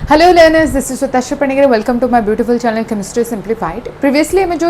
Hello learners, this is Sutasha Panigare. Welcome to my beautiful channel Chemistry Simplified. Previously हमें जो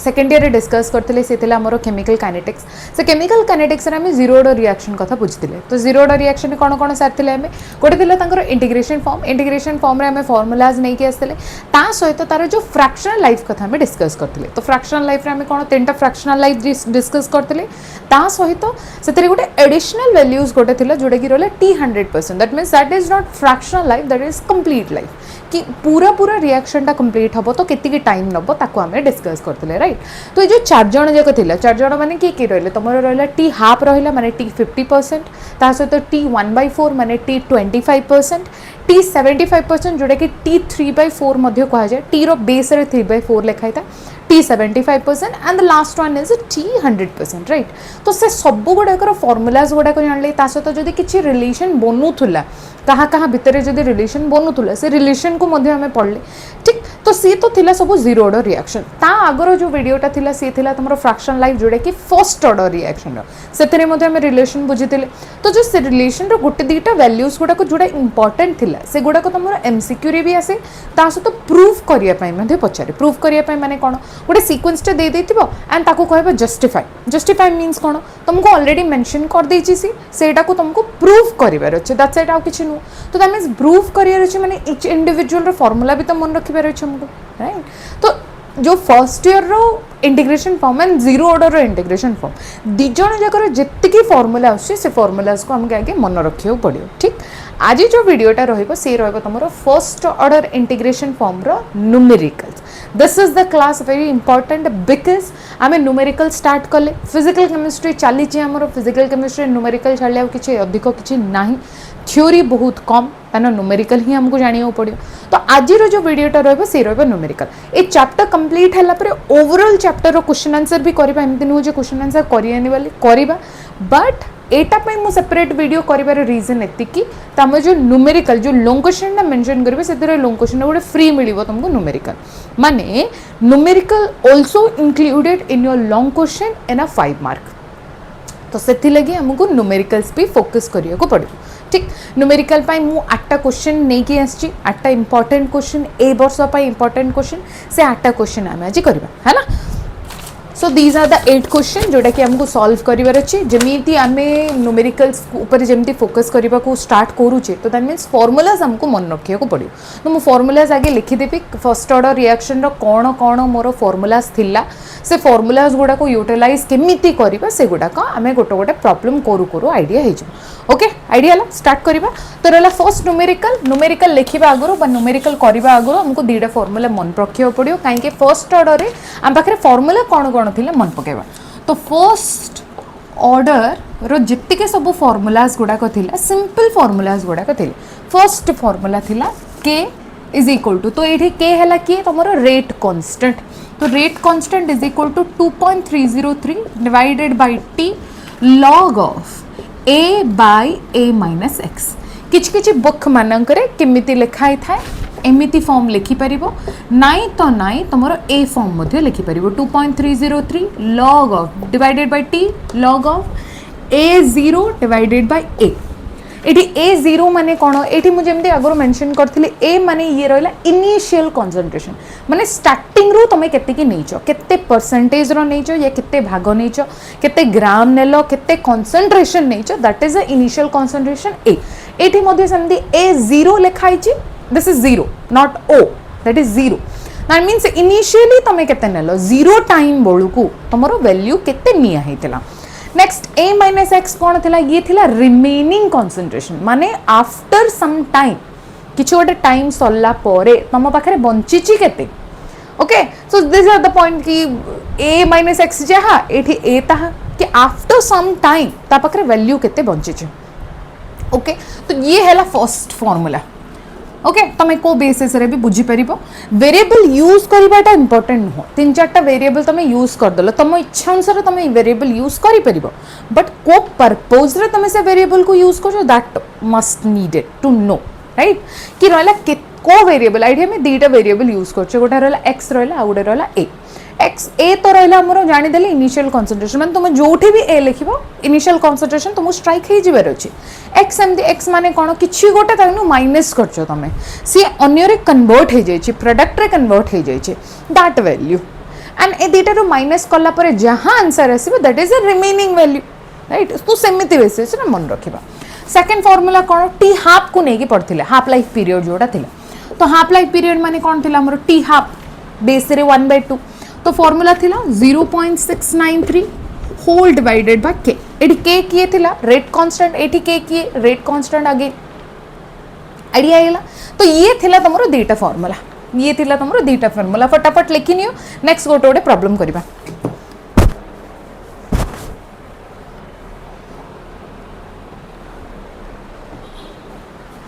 second year discuss करते से आमर chemical kinetics से chemical kinetics आम जीरो ऑर्डर रिएक्शन कथा बुझते तो जीरो ऑर्डर रिएक्शन कौन कौन सारी आम गोटे इंटीग्रेशन फॉर्म रे फॉर्मुलाज नहीं कि आसते सहित तार जो फ्रैक्शनल लाइफ कथा आम डिस्कस करते तो फ्रैक्शनल लाइफ रे आम कौन 3टा फ्रैक्शनल लाइफ डिस्कस करते सहित से गोटे एडिशनल वैल्यूज गोटे जोटा कि रहा T100%. That means that is not fractional life, that is complete life कि पूरा रिएक्शन टा कंप्लीट हम तो केतिकी टाइम नब ताको आम डिस्कस करते राइट. तो ये जो 4 जण जाक थिला 4 जण माने किए रहिले तुम रहा T½ रहा माने T50%, ता सहित T1/4 माने T25%, T75% जोटा कि T3/4 मध्य कहा जाए. टी रो बेस रे 3/4 लिखाई था, T75% and the last one is T100%. Right. तो से सब गुड़ाकर फॉर्मुलाज गुड़ाक जानले सहित जदि किसी रिलेशन बनूला कहाँ कहाँ भितर जदि रिलेशन बनूला से रिलेशन को आम पढ़ले ठीक. तो सी तो थिला सब जीरो ऑर्डर रिएक्शन. ता आगर जो वीडियोटा थिला सी थिला तुम फ्रैक्शन लाइफ जोटा कि फर्स्ट ऑर्डर रिएक्शन से आम रिलेशन बुझीते. तो जो से रिलेशन गोटे दुईटा वैल्यूज गुड़ाक जोड़ा इंपोर्टेंट थिला से गुड़ाक तुम MCQ रे भी आसे सहित प्रूफ करने पचारे. प्रूफ करने माने कौन गोटे सिक्वेंसटा दे देथिबो एंड ताको कहबो जस्टिफाई. जस्टिफाई मीन्स कौन तुमको ऑलरेडी मेंशन कर देछि सेटा को तुमको प्रूफ करिवार अछि. That's it. आउ किछि नु. तो दैट मीन्स प्रूफ करिवार अछि माने इच इंडिविजुअल रो फार्मूला भी तो मन रखिबार अछि हमको राइट. तो जो first year row integration form and zero order row integration form दिजण जाकर जेतिकी फार्मूला अछि से फार्मूलास को हमके आगे मन रखियो पड़ियो ठीक. आज जो वीडियोटा रहिबो से रहिबो तुमरो फर्स्ट ऑर्डर इंटीग्रेशन फॉर्म रो numericals. This is the class very important because आम न्यूमेरिकल स्टार्ट कले फिजिकल केमिस्ट्री चली आमर फिजिकल केमिस्ट्री न्यूमेरिकल छाड़िया किसी अधिक किसी ना थ्योरी बहुत कम ताना न्यूमेरिकल ही हमको जानिया पड़ो. तो आज जो वीडियोटा रहिबो से रहिबो न्यूमेरिकल. ए चैप्टर कंप्लीट हैला परे ओवरऑल चैप्टर रो क्वेश्चन आंसर भी करबा. एमती नु जे क्वेश्चन आंसर करियानी वाली करबा बट एटा पे मु सेपरेट वीडियो करिबार रीजन एति कि तम जो न्यूमेरिकल जो लॉन्ग क्वेश्चन ना मेंशन करबे से लॉन्ग क्वेश्चन गोटे फ्री मिलिबो तुमको न्यूमेरिकल माने numerical also included in your long question in a 5 mark. तो से लगी हमको न्यूमेरिकल्स भी फोकस करिया को पड़ो ठीक. न्यूमेरिकल पाई मु 8टा क्वेश्चन नहीं कि आछि 8टा इंपोर्टेंट क्वेश्चन ए वर्ष पाई इंपोर्टेंट क्वेश्चन से 8टा क्वेश्चन आम आज करबा है ना. So these are the 8 question जोटा कि हमको सॉल्व करिवार अछि. जेमिति आमे न्यूमेरिकल्स ऊपर जेमिति फोकस करबा को स्टार्ट करूचे तो दैट मीन्स फार्मूलाज हमको मन रखिया को पड़ियो. तो मु फार्मूलाज आगे लिखि देबी फर्स्ट ऑर्डर रिएक्शन रो कोन कोन मोर फार्मूलाज थिला से फार्मूलाज गुडा को यूटिलाइज केमिति करबा से गुडा को आमे गोटे गोटे प्रॉब्लम करू आईडिया हे जो. ओके आईडिया ला स्टार्ट करबा. तो रहला फर्स्ट न्यूमेरिकल लिखिबा आगरो बा न्यूमेरिकल करबा आगरो हमको दीटा फार्मूला मन रखिया पड़ियो काहे कि फर्स्ट ऑर्डर रे हम पाखरे फार्मूला कोन कोन थिले मन पकेबा. तो फर्स्ट ऑर्डर रो जित्ते के सब फार्मूलाज गुडा थिला सिंपल फार्मूलाज गुडा थिले. फर्स्ट फार्मूला थिला K इज इक्वल टू तो ये K हैला कि तमरो रेट कांस्टेंट. तो rate constant is equal to 2.303 divided by T log of A by A minus X. किछि बुक मानकरे केमिति लिखाई थाए एमिति फॉर्म लिखि परिबो नाइ तो नाइ तमरो A फॉर्म मध्ये लिखि परिबो 2.303 log of divided by T log of A0 divided by A. Eighty A0 माने कोन एटी मु जेमते आगरो मेंशन करथिले A माने ये रहला इनिशियल कंसंट्रेशन माने स्टार्टिंग रो तमे केते की नैचो केते परसेंटेज रो नैचो या केते भाग नैचो केते ग्राम नेलो केते कंसंट्रेशन नैचो that is the initial concentration A. एटी मध्ये समदी A0 लिखाई छि. This is 0 not O, that is 0. That means initially तमे केते नेलो 0 टाइम बोलुकू तमरो वैल्यू केते निया हेतिला. नेक्स्ट A माइनस एक्स कौन थिला ये थिला रिमेनिंग कंसंट्रेशन माने आफ्टर सम टाइम किछि गोटे टाइम सरला परे तम पाखरे बंचिची केते. Okay so this are the point कि A माइनस एक्स जहा एठी A ताहा कि आफ्टर सम टाइम ता पाखरे वैल्यू केते बंचिची. ओके तो ये हैला फर्स्ट फार्मूला. ओके तमे को बेसिस रे भी बुझी परिबो. वेरिएबल यूज करबाटा इंपोर्टेंट नुह. 3-4टा वेरिएबल तमे यूज कर दलो तम इच्छा अनुसार तमे वेरिएबल यूज करि परिबो बट को पर्पस रे तमे से वेरिएबल को यूज करजो that must needed to know right. कि रहला को वेरिएबल आईडिया में दीटा वेरिएबल यूज करछो गोटा रहला x रहला आ गोटे रहला a. एक्स ए तो रहा आमर जानीदे इनिशियल कनसंट्रेशन मैंने तुम जो भी ए लिख इनिशियल कनसंट्रेशन तुमको स्ट्राइक हो जबार अच्छे एक्स एमती एक्स माने कौन कि गोटे माइनस कर तुम सी अन्य कन्वर्ट हो जाए प्रोडक्ट रे कन्वर्ट हो जाए दैट वैल्यू एंड ए दुटा माइनस कलापर जहाँ आंसर आसो that is a remaining value right तो सेमती बेसिस मन रखा सेकेंड फॉर्मूला कौन टी हाफ को लेकिन पढ़ते हाफ लाइफ पीरियड जोटा थी तो हाफ लाइफ पीरियड माने कौन थी आमर टी हाफ बेस रे 1/2 तो फॉर्मूला थिला 0.693 होल डिवाइडेड बाय के एटी के किए थिला रेट कांस्टेंट एटी के किए रेट कांस्टेंट अगेन आइडिया आइला तो ये थिला तमरो दुटा फॉर्मूला ये थिला तमरो दुटा फॉर्मूला फटाफट लिखि नियो नेक्स्ट गोटे गोटे प्रॉब्लम करबा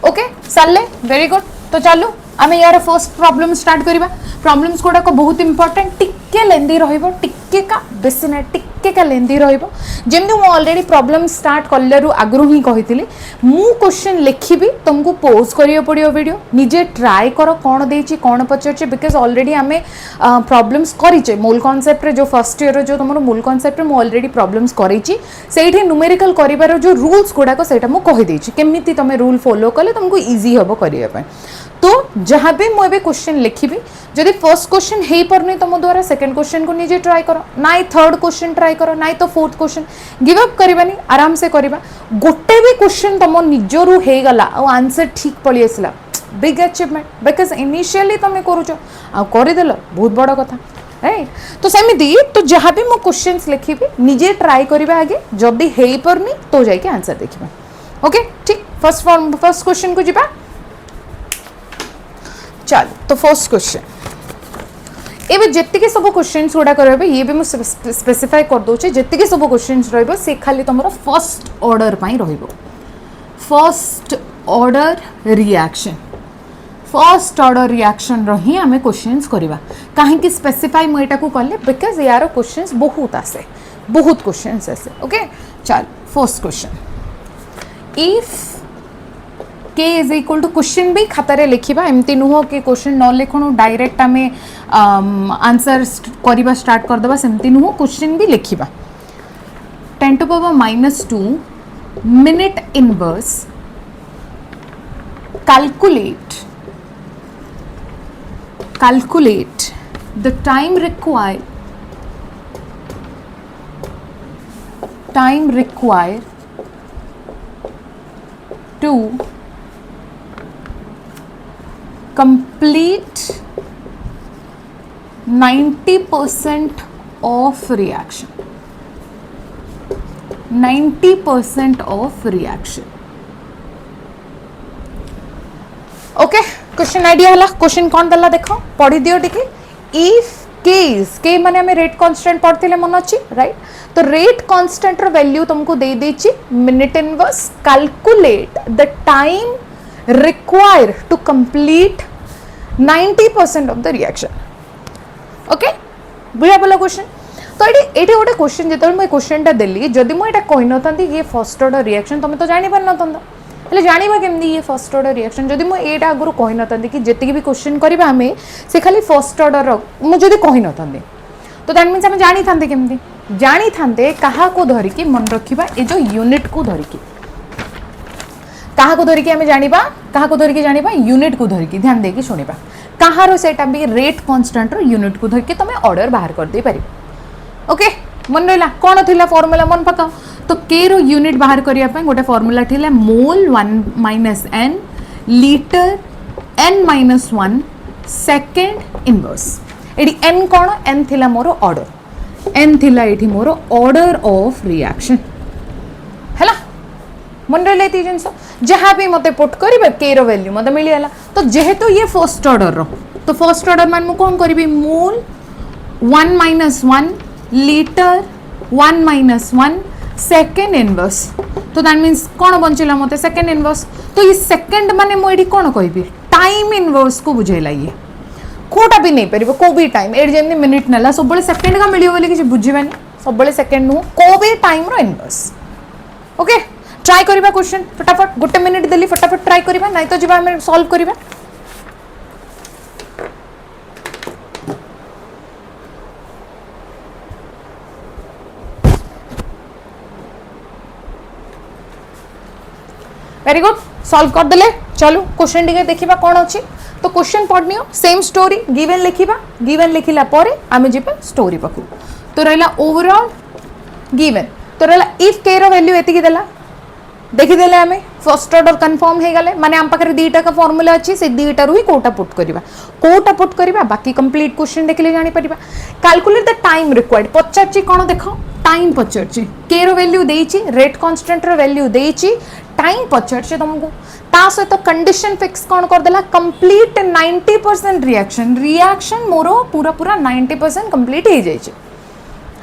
ओके सरले वेरी गुड तो चलो आम यार फर्स्ट प्रॉब्लम स्टार्ट करवा प्रॉब्लम्स गुड़ाक बहुत इंपोर्टेंट टिके लेंदी रहिबो टिके का बेसी ना टिके का लेंदी रहिबो जेमती मु ऑलरेडी प्रॉब्लम स्टार्ट कल्लरु आगरु ही कहितली मु क्वेश्चन लिखिबी तुमको पोज करियो पड़ियो वीडियो निजे ट्राई करो कौन देछि कौन पचरछि बिकॉज ऑलरेडी आमे प्रॉब्लम्स करिचे मूल कांसेप्ट रे जो फर्स्ट ईयर जो तुमरो मूल कांसेप्ट रे मु ऑलरेडी प्रॉब्लम्स करिछि सेठी न्यूमेरिकल करिवार जो रूल्स गुड़ाक सेटा मु कहि देछि केमिति तमे रूल फॉलो कले तुमको इजी हबो करिया पय तो जहाँ भी मुझे क्वेश्चन लिखी जदि फर्स्ट क्वेश्चन हो पारनी तुम द्वारा सेकंड क्वेश्चन को निजे ट्राई करो ना थर्ड क्वेश्चन ट्राई करो ना तो फोर्थ क्वेश्चन गिव अप करबानी आराम से करबा गोटे भी क्वेश्चन तुम निजरू हो गला और आंसर ठीक पड़ी आसला बिग अचीवमेंट बिकॉज इनिशियली तुम करूच आ करदेल बहुत बड़ कथा राइट तो सेमिति तो जहाँ भी मु क्वेश्चंस लिखी निजे ट्राई करबा आगे जदि हो पारनी तो जाके आंसर देखिबा ओके ठीक फर्स्ट क्वेश्चन को जीवा चलो तो फर्स्ट क्वेश्चन एवं जितके सब क्वेश्चंस गुड़ा रही ये भी मुझे स्पेसिफाई कर दूचे जितके सब क्वेश्चंस रे खाली तुम फर्स्ट ऑर्डर पाई रहिबो फर्स्ट ऑर्डर रिएक्शन रही आम क्वेश्चंस करवा कहीं स्पेसिफाई मुझे को कले बिकॉज यार क्वेश्चंस बहुत आसे बहुत क्वेश्चंस आसे ओके चल फर्स्ट क्वेश्चन इफ के इज इक्वल टू क्वेश्चन भी खातारे लिखा एमती नुह कि क्वेश्चन न लिखुणु डायरेक्ट आम आंसर करवा स्टार्ट करदे सेमती नुह क्वेश्चन भी लिखा 10⁻⁻2 minute inverse calculate the time required to complete 90% of reaction 90% of reaction okay question idea हला क्वेश्चन कौन दला देखो पढ़ी दियो टिके इफ के माने हमें रेट कांस्टेंट पढ़थिले मन अछि राइट तो रेट कांस्टेंट रो वैल्यू तुमको दे देछि minute inverse calculate the time required to complete 90% of the reaction okay बुझा बोला क्वेश्चन तो ये गोटे क्वेश्चन जो मुझे क्वेश्चन देली जदि मुझे कही न था ये फर्स्ट ऑर्डर रिएक्शन तुम तो जानी पार न हेल्ले जाना केमती ये फर्स्ट ऑर्डर रिएक्शन जदि मुझे यहाँ आगुरी कही न था कि जितकी भी क्वेश्चन करवा आम से खाली फर्स्ट ऑर्डर मुझे कही न था तो दैट मीन्स आम जानी था केमती जानी था क्या धरिकी मन रखा ये जो यूनिट को धरिकी क्या धरिकी आम जाना क्या धरिकी जाना यूनिट को धरिकी ध्यान देकी शुणा कହାର सेटा भी रेट कांस्टेंट रो यूनिट को धरिकी तुम ऑर्डर बाहर कर दे पारि ओके मन रहा कौन थिला फॉर्मूला मन पकाओ तो के रो यूनिट बाहर करिया पे गोटे फॉर्मूला थिला mole 1 - n litre n - 1 second inverse एडी n कौन n थिला मोर ऑर्डर n थिला एठी मोर ऑर्डर ऑफ रिएक्शन हैला मन रहा ये जिन जहाँ भी मत पुट करेंगे के रो वैल्यू मत मिलगला तो जेहेतु ये फर्स्ट ऑर्डर रो तो फर्स्ट ऑर्डर मान मु कौन करी मोल 1 - 1 लीटर 1 - 1 सेकेंड इनवर्स तो दैट मीन्स कौन बंचला मत सेकेंड इनवर्स तो ये सेकेंड माने मुझे कौन कहि टाइम इनवर्स को बुझेला ये कोटा भी नहीं पार को भी टाइम एट जमी मिनिट ना सब सेकेंड का मिले बोली किसी बुझेबानी सब सेकेंड नुह को भी टाइम रो इनवर्स ओके ट्राई करिबा क्वेश्चन फटाफट गोटे मिनिट देली फटाफट ट्राई करिबा नहीं तो जीवा हमें सॉल्व करिबा वेरी गुड सॉल्व कर देले चलो क्वेश्चन टिके देखिबा कोन अछि तो क्वेश्चन पढ़नियो सेम स्टोरी गिवन लिखिबा गिवन लिखिला परे आमे जिबा स्टोरी पकु तो रहला ओवरऑल गिवन तो रहला इफ के रो वैल्यू एति की देला देखि देले आमे फर्स्ट ऑर्डर कंफर्म हे गले माने हम पाखरे दीटा का फार्मूला अछि से दीटा रु ही कोटा पुट करबा बाकी कंप्लीट क्वेश्चन देखले जानि परिबा कैलकुलेट द टाइम रिक्वायर्ड पचारची कोन देखो टाइम पचारची के रो वैल्यू देइची रेट कांस्टेंट रो वैल्यू देइची टाइम पचारची तुमको ता सहित कंडीशन फिक्स कोन कर देला कंप्लीट 90% रिएक्शन मोरो पूरा पूरा 90% कंप्लीट हे जाइची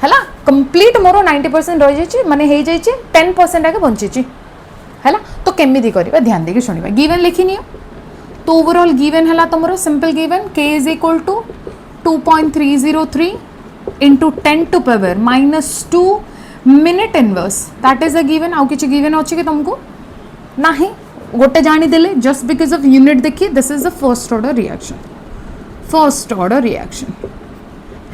हला कंप्लीट मोरो 90% रह जाइची माने हे जाइची 10% आगे बंचीची हला तो केमिति करबा ध्यान देके सुनिबा गिवन लिखिनियो तो ओवरऑल गिवन हला तमरो simple given k is equal to 2.303 into 10 to power -2 minute inverse that is a given आउ किछि गिवन अछि कि तुमको नाही गोटे जानि देले just because of unit देखिए this is the first order reaction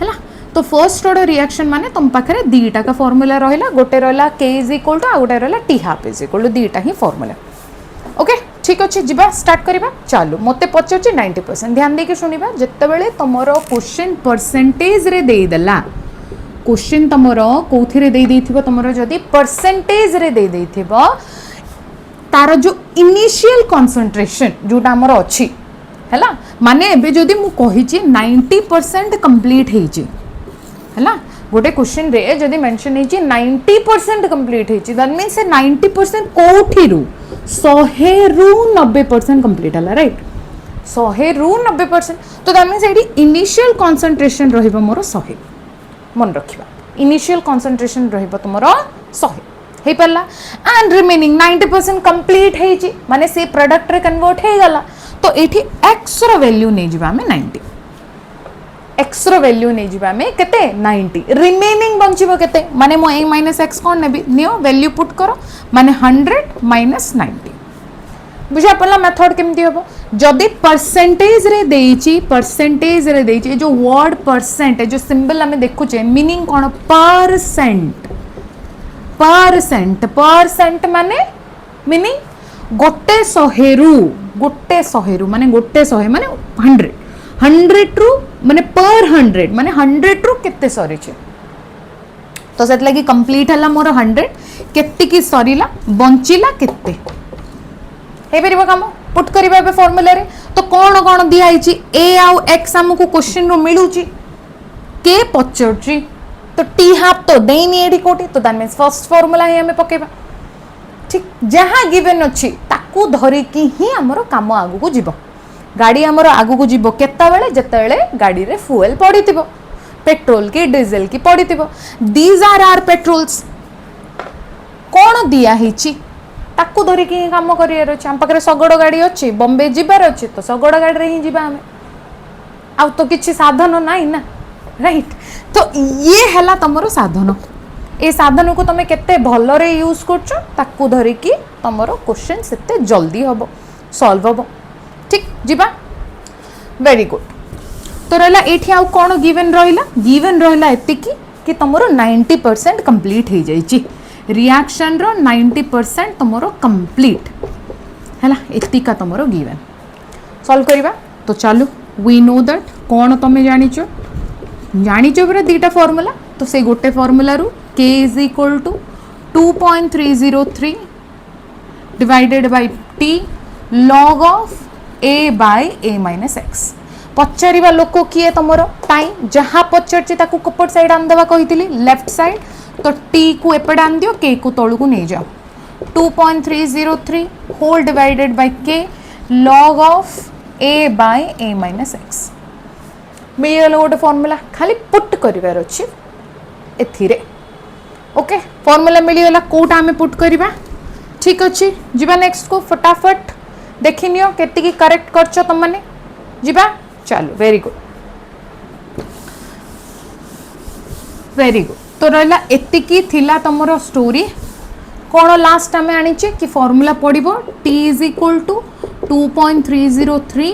हला तो फर्स्ट ऑर्डर रिएक्शन माने तुम पाखरे दीटा का फार्मूला रहला गोटे रहला k is equal to आ गोटे रहला t half is equal to दीटा ही फार्मूला ओके ठीक अछि जिबा स्टार्ट करबा चालू मते पचछि 90% ध्यान देके सुनिबा जत्ते बेले तमरो क्वेश्चन परसेंटेज रे देई देला क्वेश्चन तमरो कोथि रे देई देथिबो तमरो जदी परसेंटेज रे देई देथिबो तार जो इनिशियल कंसंट्रेशन जोटा हमर अछि हैला माने एबे जदी मु कहिछि 90% कंप्लीट हेछि हैला गोटे क्वेश्चन रे जदी मेंशन हेछि 90% कंप्लीट हेछि दैट मींस से 90% कोठी रु 100 रु 90% कंप्लीट हला राइट 100 रु 90% तो दैट मींस एडी इनिशियल कंसंट्रेशन रहिबो मोर 100 मन रखिबा इनिशियल कंसंट्रेशन रहिबो तुमरो 100 हे परला एंड रिमेनिंग 90% कंप्लीट हेछि माने से प्रोडक्ट रे कन्वर्ट हे गला तो एठी x रो वैल्यू नै जिबा में 90 x रो वैल्यू नै जिबा में केते 90 रिमेनिंग बंचिबो केते माने मो a - x cone navy neo value put करो माने 100 - 90 बुझा पड़ला मेथड केमती होबो जदी परसेंटेज रे देइची जो वर्ड परसेंट जो सिंबल हमें देखु छे मीनिंग कोन परसेंट माने मीनिंग गोटे 100 रु माने गोटे 100 माने 100 रु माने पर 100 माने 100 रु केते सरी छे तो सेत लगी कंप्लीट हला मोर 100 केते की सरीला बंचिला केते हे परिबा काम पुट करिबा बे फार्मूला रे तो कोन दिया आइची a आउ x हमकु क्वेश्चन रो मिलुची के पचरची तो t हाफ तो देनी एडी कोटी तो दैट मींस फर्स्ट फार्मूला ही हमें पकेबा ठीक जहां गिवन अछि ताकू धरि की ही हमरो काम आगु को जीवो गाड़ी हमरो आगु को जीवो केता बेले जत्ता बेले गाड़ी रे फ्यूल पड़ीतिबो पेट्रोल की डीजल की पड़ीतिबो दीज आर आर पेट्रोल्स कोन दिया हिची ताकू धरि की काम करियर अछि हम पकरे सगड़ गाड़ी अछि बॉम्बे जिबार अछि तो सगड़ गाड़ी रे ही जिबा हमें आ तो किछि साधन नाही ना राइट तो ये हला तमरो साधन ए साधन को तमे केते भलो रे यूज करछो ताकू धरि की तमरो क्वेश्चन सेते जल्दी होबो सॉल्व होबो ठीक जिबा वेरी गुड तो रहला एठी आउ कोन गिवन रहला एति कि तमरो 90% कंप्लीट हे जाईची रिएक्शन रो 90% तमरो कंप्लीट हैला एति का तमरो गिवन सॉल्व करिबा तो चालू वी नो दैट कोन तमे जानिचो बरा दीटा फार्मूला तो से गोटे फार्मूला रु k is equal to 2.303 divided by t log of a by a minus x पचारिबा लोको किए तमरो टाइम जहां पचरची ताकू कपट साइड आन देबा कहितली लेफ्ट साइड तो t को एपड आन दियो k को तळु को नै जाओ 2.303 whole divided by k log of a by a minus x मिलल गोटे फार्मूला खाली पुट करिवार अछि एथिरे ओके फार्मूला मिलगला कोटा हमें पुट करिबा ठीक अछि जिबा नेक्स्ट को फटाफट देखिनियो केति की करेक्ट करछो तुम माने जिबा चलो वेरी गुड तो रहला एति की थिला तमरो स्टोरी कोन लास्ट हमें आनी चे कि फार्मूला पडिबो t is equal to 2.303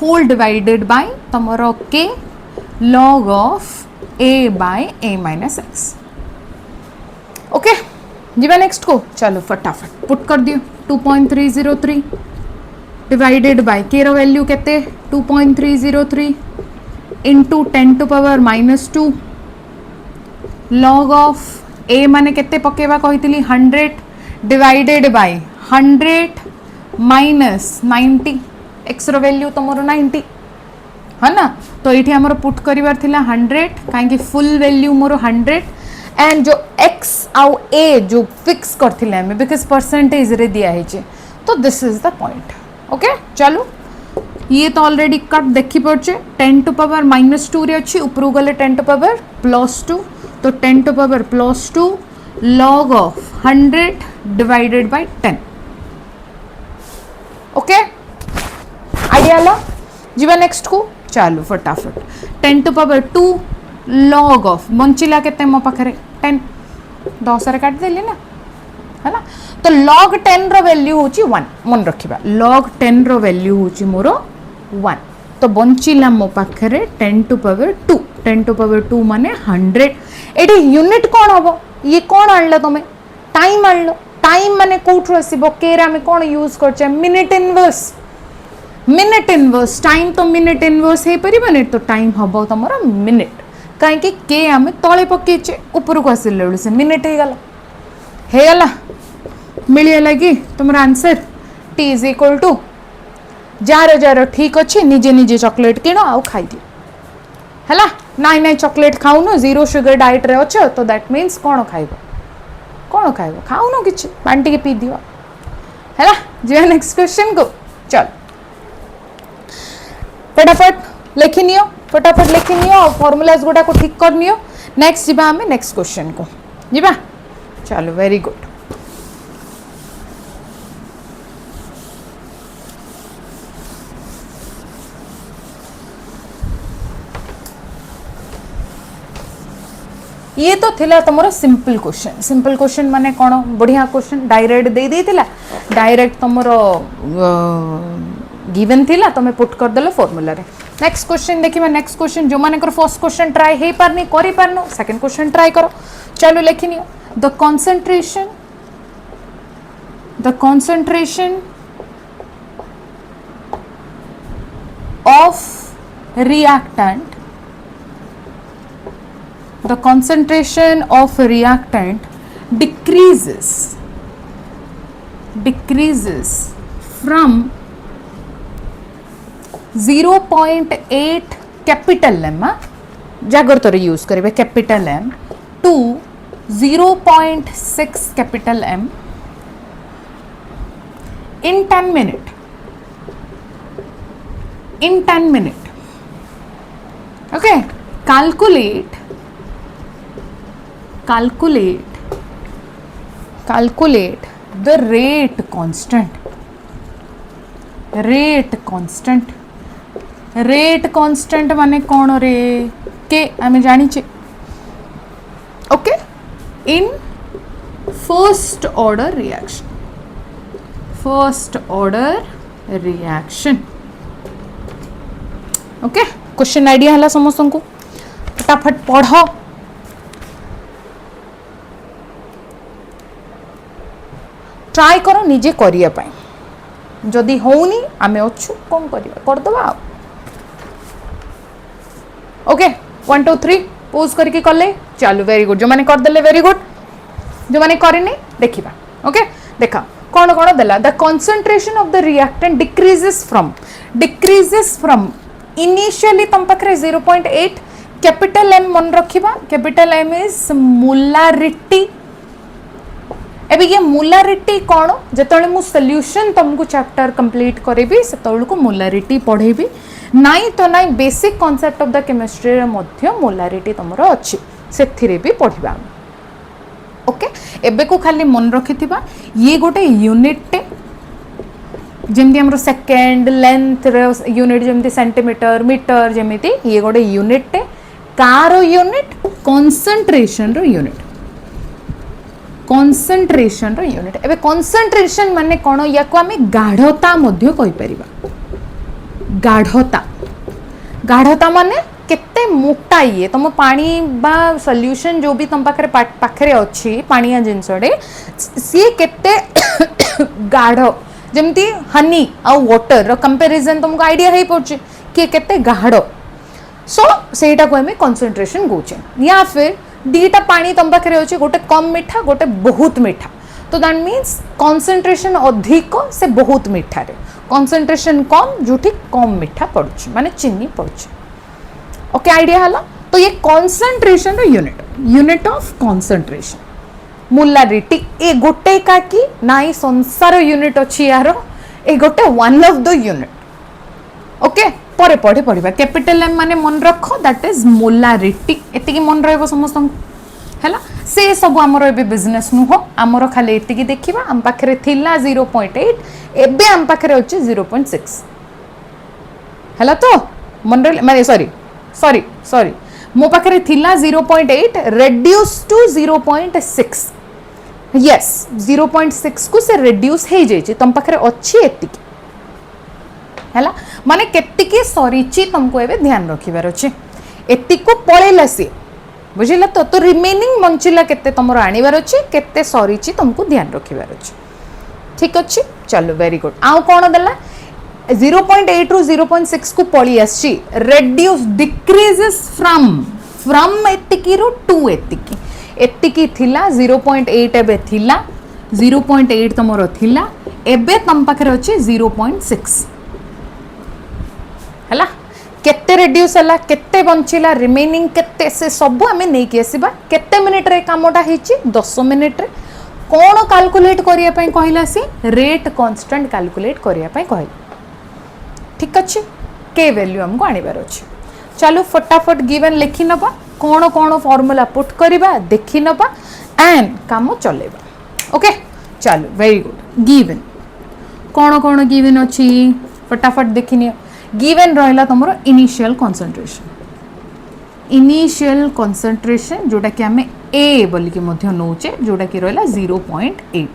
whole divided by तमरो k log of a by a minus x okay जीवा नेक्स्ट को चलो फटाफट पुट कर दियो 2.303 डिवाइडेड बाय के रो वैल्यू केते 2.303 into 10 to power -2 log of ए माने केते पकेबा कहितली 100 डिवाइडेड बाय 100 माइनस 90 एक्स रो वैल्यू तुमरो 90 है ना। तो ये आमर पुट करिवार थिला 100 कहीं फुल वैल्यू मोर 100 एंड जो x आउ a जो फिक्स करथिले हमें बिकॉज परसेंटेज रे दिया है तो this is the point. Okay चलो ये तो ऑलरेडी कट देखी पड़े 10 टू पावर -2 रे अच्छी ऊपर गले 10 टू पावर +2 तो 10 to power +2 log of 100 divided by 10। Okay idea ला जीवा नेक्स्ट को चलो फटाफट 10 टू पावर 2 log ऑफ बंचिला केते मो पाखरे 10 10 रे काट देली ना है ना। तो log 10 रो वैल्यू होची 1 मन रखिबा log 10 रो वैल्यू होची मोरो 1 तो बंचिला मो पाखरे 10 टू पावर 2 10 टू पावर 2 माने 100 एडी यूनिट कोन हबो ये कोन आनलो तमे टाइम आनलो टाइम माने कोठो आसीबो केरा में कोन यूज करछे मिनिट इनवर्स टाइम तो मिनिट इनवर्स हे परिबने तो टाइम हबो तमरो मिनिट कहीं के आम तले पकेचे ऊपर को आसिले से मिनिट हो गला मिलगला कि तुम answer T is equal to जार जार ठीक अच्छे निजे निजे चॉकलेट किण आउ खाई दियो है नाई नाई चॉकलेट खाऊन 0 शुगर डाइट रे अच्छ तो दैट मीन्स कौन खाइब खाऊन कि बांटी के पी दियो है जी नेक्स्ट क्वेश्चन को चल फटाफट लिखी नियो फटाफट लिखी नियो और फॉर्मूलाज गुडा को ठीक कर नियो। नेक्स्ट जीवा हमें नेक्स्ट क्वेश्चन को जीवा चलो वेरी गुड। ये तो थिला तुमरो सिंपल क्वेश्चन माने कौन बढ़िया क्वेश्चन डायरेक्ट दे देथिला डायरेक्ट तुमरो गिवन थिला तमे पुट कर देलो फार्मूला रे। नेक्स्ट क्वेश्चन देखिबा नेक्स्ट क्वेश्चन जो माने कर फर्स्ट क्वेश्चन ट्राई हे पारनी करि पारनो सेकंड क्वेश्चन ट्राई करो चलो लिखिनियो the concentration of reactant decreases from 0.8 capital M जागृत यूज करेंगे capital M to 0.6 capital M in 10 minute okay calculate the rate constant माने कौन रे के आमे जानी चे okay in first order reaction okay question idea हला समस्त को फटाफट पढ़ ट्राई करो निजे करिया पाई जदि होनी आमे अच्छु कौन करिया कर दबा ओके 1 2 3 पोज करके कले चलो वेरी गुड जो माने कर देले वेरी गुड जो माने करिनी देखिबा ओके देखा कौन कौन देला the concentration of the reactant decreases from initially तुम पाखरे 0.8 कैपिटल M मन रखिबा कैपिटल M इज मोलारिटी एबे ये मोलारिटी कौन जेतले मु सॉल्यूशन तुमको चैप्टर कंप्लीट करेबी सेतल को मोलारिटी पढ़ेबी नाई तो नाई basic concept of the chemistry रे मध्य मोलारिटी तुमरो अछि सेथिरे भी पढ़िबा ओके एबे को खाली मन रखिथिबा ये गोटे यूनिट टे जेमती हमरो सेकंड लेंथ रे यूनिट जेमती सेंटीमीटर मीटर जेमती ये गोटे यूनिट टे कार यूनिट कंसंट्रेशन रो यूनिट एबे कंसंट्रेशन माने कोन या को हमें गाढ़ता मध्य कहि परिबा गाढ़ता माने केते मोटा ये तुम पानी बा सॉल्यूशन जो भी तुम पाखरे पाखरे अच्छी पानिया जिनसडे सी केते गाढ़ जमती हनी आउ वाटर कंपैरिजन तुमको आइडिया है पड़छ कि केते गाढ़ सो सेटा को हमें कंसंट्रेशन गोचे या फिर दीटा पानी तुम पाखरे अच्छे गोटे कम मीठा गोटे बहुत मीठा तो दैट मीन्स कंसंट्रेशन अधिक से बहुत मीठा रे कंसंट्रेशन कम जोठी कम मीठा पड़छ माने चीनी पड़छ ओके आइडिया हला तो ये कंसंट्रेशन रो यूनिट ऑफ कंसंट्रेशन मोलारिटी ए गोटे का कि नाई संसार यूनिट अछि यार ए गोटे one of the unit okay परे पढ़े पढ़िबा कैपिटल एम माने मन रखो दैट इज मोलारिटी एति की मन रहबो समस्त हैला से सब हमर एबे बिजनेस नु हो हमर खाली एति की देखिबा हम पाखरे थिला 0.8 एबे हम पाखरे अछि 0.6 हैला तो मन माने सॉरी मो पाखरे थिला 0.8 रेड्यूस टू 0.6 यस 0.6 को से रेड्यूस हे जाय तुम पाखरे अच्छी एति हैला माने केति की सरीची तुमको एबे ध्यान रखिबार अछि एति को पळेला से बुझिला तो रिमेनिंग मंचिला केते तुमरो आनिबार अछि केते सरीची तुमको ध्यान रखिबार अछि ठीक अछि चलो वेरी गुड आउ कोन देला 0.8 रू 0.6 को पळी आछि रेड्यूस डिक्रीजेस फ्रॉम एतिकी रू टू एतिकी थिला 0.8 एबे थिला 0.8 तमरो थिला एबे तम पाखरे अछि 0.6 हला केते रेड्यूस हला केते बंचिला रिमेनिंग केते से सब हमें नै के आसीबा केते मिनिट रे कामोटा हिची 10 मिनिट रे कोन कैलकुलेट करिया पई कहिला सी रेट कांस्टेंट कैलकुलेट करिया पई कहला ठीक अछि के वैल्यू हमको आनिबार अछि चलो फटाफट गिवन लिखि नबा कोन कोन फार्मूला पुट करिबा देखि नबा एंड काम चलेबा ओके चलो वेरी गुड गिवन कोन गिवन अछि फटाफट देखिनियो गिवन रहला तमरो इनिशियल कंसंट्रेशन जोटा कि हमें ए बोली के मध्य नोचे जोटा कि रहला 0.8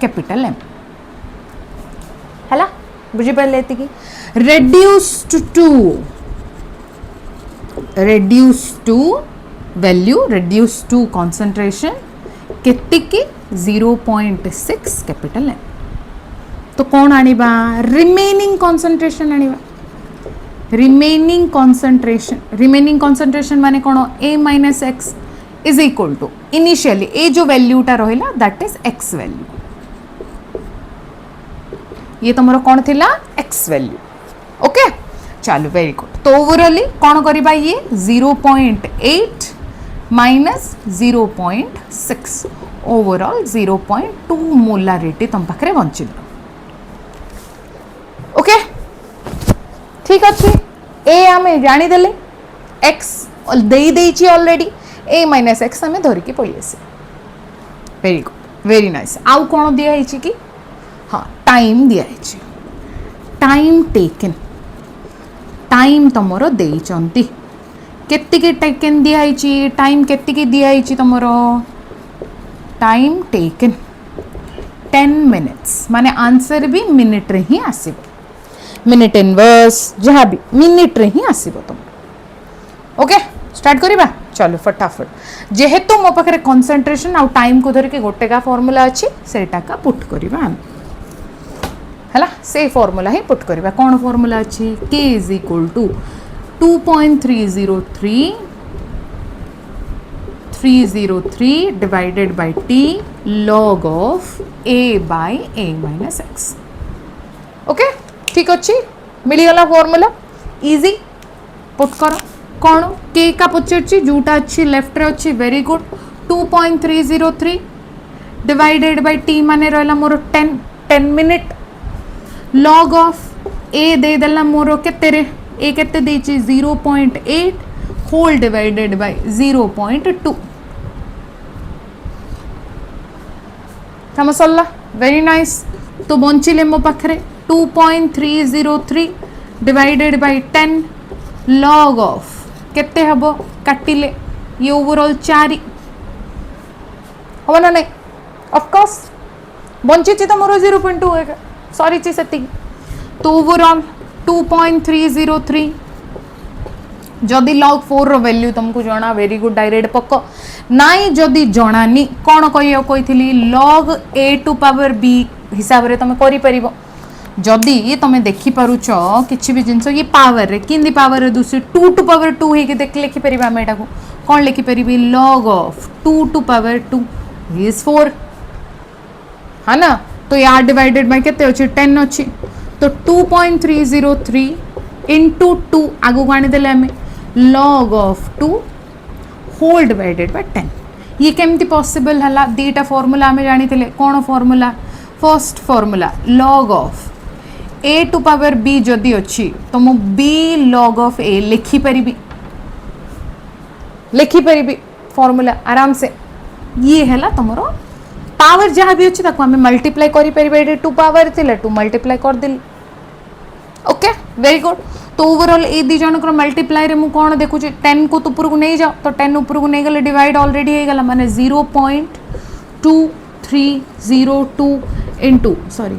कैपिटल एम हला बुझि पले एति की reduce to value reduce to concentration केति की 0.6 कैपिटल एम तो कौन आनिबा रिमेनिंग कंसंट्रेशन माने कोन a minus x is equal to initially a जो वैल्यू टा रहिला that is x वैल्यू ये तमरो कोन थिला x वैल्यू ओके चलो वेरी गुड तो ओवरऑली कोन करबा ये 0.8 minus 0.6 ओवरऑल 0.2 मोलारिटी तुम पाखरे बंचिल ओके ठीक अच्छे ए आमे जानी देले x दे देची ऑलरेडी a minus x हमें धरि के पळी आसे वेरी गुड वेरी नाइस आउ कोन दिया हिची की हां टाइम दिया हिची टाइम टेकन टाइम तमरो देई चंती केत्ति के टेकन दिया हिची टाइम केत्ति के दिया हिची तमरो टाइम टेकन 10 मिनट्स माने आंसर भी मिनिट रे ही आसीबो मिनिट इनवर्स जहाँ भी मिनिट रे ही आसीबो तुम ओके स्टार्ट करिबा चलो फटाफट जेहेतु मो पाखरे कंसंट्रेशन आ टाइम को धर के गोटे का फार्मूला अछि सेटा का पुट करिबा हम हला से फार्मूला ही पुट करिबा कोन फार्मूला अछि k is equal to 2.303 divided by t log of a by a minus x okay ठीक अच्छी मिलगला फॉर्मूला इजी पुट कर कौन के का पचार जोटा अच्छी लेफ्ट रे अच्छी very good 2.303 divided bye T माने रहला मोर 10 मिनिट लॉग ऑफ ए दे देला मोर केते रे ए केते देची 0.8 होल डिवाइडेड बाय 0.2 समझला वेरी नाइस तो बंचिले मो पाखरे 2.303 divided by 10 log of केते हबो काटिले ये ओवरऑल 4 हो ना नहीं ऑफ कोर्स बंची छि त मोर 0.2 है सॉरी छि सेति तो ओवरऑल 2.303 जदि log 4 रो वैल्यू तुमको जना वेरी गुड डायरेक्ट पक नाई जदि जनानी कौन कही log a to power b हिसाब रे तुम करि परिबो जदि ये तुम देखि पारुच किछि भी जिंस ये पावर रे किंदी पावर रे दूसरी 2 टू पावर 2 हे के देख लिखि परिबा हम एटा को कौन लिखि परिबी log ऑफ 2 टू पावर 2 इज 4 है ना तो यार डिवाइडेड बाय केते अछि 10 अछि तो 2.303 इंटू 2 आगु गाणी देले हमें log of 2 whole divided by 10 ये केमती पॉसिबल हला दीटा फार्मूला हमें जानी थिले कोन formula first formula log of a to power b जदि अछि तो मु b log ऑफ a लिखि परिबी फार्मूला आराम से ये हैला तुमरो पावर जहाँ भी अच्छी ताको हमें मल्टीप्लाई करी परिबे 2 पावर थिले 2 मल्टीप्लाई कर दिल ओके वेरी गुड तो ओवरऑल ए दी जन को मल्टीप्लाई रे मु कोन देखु 10 को तो ऊपर को नहीं जाओ तो 10 ऊपर को नहीं गले डिवाइड ऑलरेडी हे गला माने 0.2302 इनटू सॉरी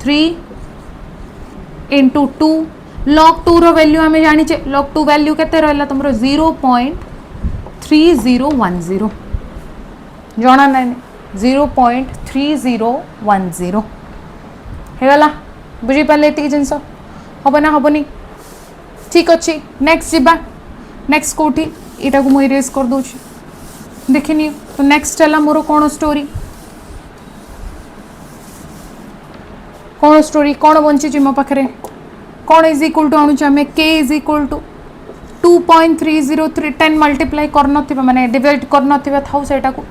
3 इनटू 2 log 2 रो वैल्यू हमें जानी छे log 2 वैल्यू केते रहला तुमरो 0.3010 जाना नहीं 0.3010 हेगला बुझी पाले एति जिंस हबना हबनी ठीक अच्छे नेक्स्ट जीबा नेक्स्ट कोठी एटा को मु इरेज कर दउछि देखिनी तो नेक्स्ट हला मोर कोन स्टोरी कोन बंची छी मो पाखरे कोन इज इक्वल टू अनुच हमें k is equal to 2.303 10 multiply कर नथिबा माने डिवाइड कर नथिबा थाउ सेटा को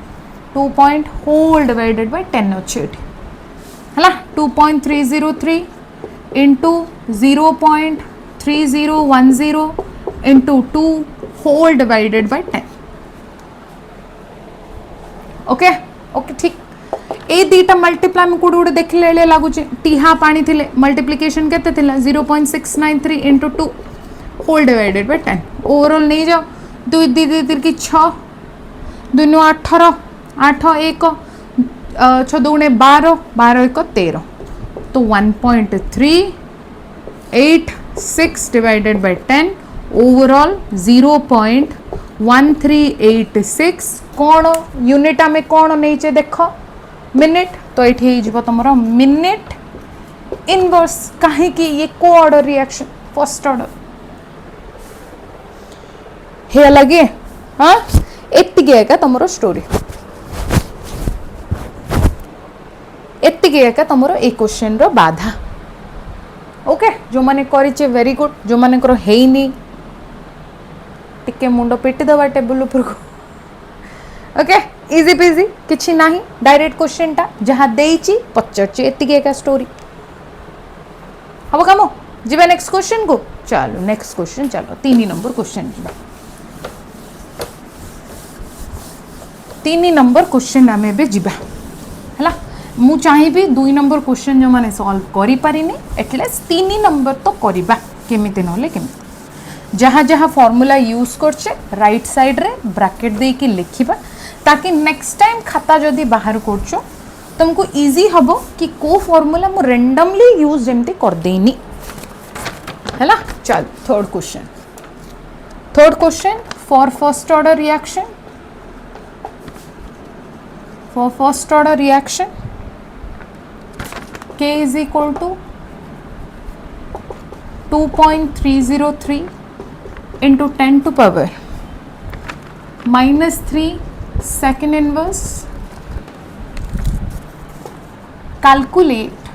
2 पॉइंट होल डिवाइडेड बाय 10 अछि एठी हला 2.303 into 0.3010 into 2 whole divided by 10 okay okay ठीक ए दीटा मल्टीप्लाई में कोड उडे देखले ले लागु छि टीहा पानी थिले मल्टीप्लिकेशन केते थिला 0.693 into 2 whole divided by 10 overall नहीं जाओ 2 2 3 की 6 2 9 18 8 1 6 2 12 12 1 13 तो 1.386 divided by 10 overall 0.1386 कौन यूनिट में कौन नहीं चे देखो मिनिट तो ये तुम मिनिट इनवर्स कहीं कि ये को ऑर्डर रिएक्शन फर्स्ट ऑर्डर हे लगे हाँ एतिके एका तुम स्टोरी एतिके एका तुमरो ए क्वेश्चन रो बाधा ओके जो माने करिचे वेरी गुड जो माने करो हेइनी टिके मुंडो पेटी दबा टेबल ऊपर को ओके इजी पीजी किछि नाही डायरेक्ट क्वेश्चन ता जहां देइची पचरची एतिके एका स्टोरी हबो कामो जिबे नेक्स्ट क्वेश्चन को चलो नेक्स्ट क्वेश्चन चलो 3 नंबर क्वेश्चन जिबा 3 नंबर क्वेश्चन आमे बे जिबा हला मु चाहिए 2 नंबर क्वेश्चन जो माने सॉल्व करि पारिनी एटलीस्ट 3 नंबर तो करिबा केमिते नले केमिते जहाँ जहाँ फॉर्मूला यूज करछे राइट साइड रे ब्रैकेट दे के लिखिबा ताकि नेक्स्ट टाइम खाता जदी बाहर करछो तुमको इजी हबो कि को फॉर्मूला मु रैंडमली यूज जेमते कर देनी हैला चल third question for first order reaction k is equal to 2.303 into 10 to power minus 3 second inverse calculate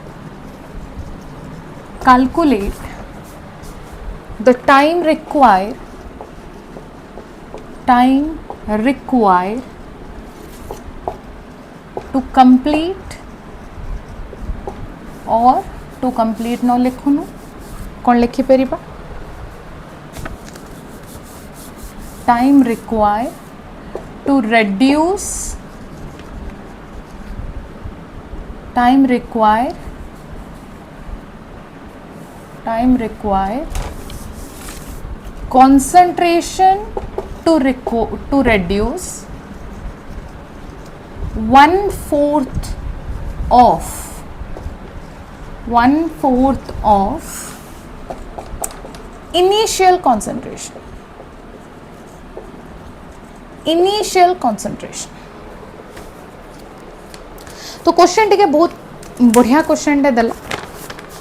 the time required to complete or to complete न लिखुनु कौन लिखि परिबा time require to reduce concentration to reduce 1/4 of initial concentration initial concentration. तो question टिके बहुत बढ़िया question देला,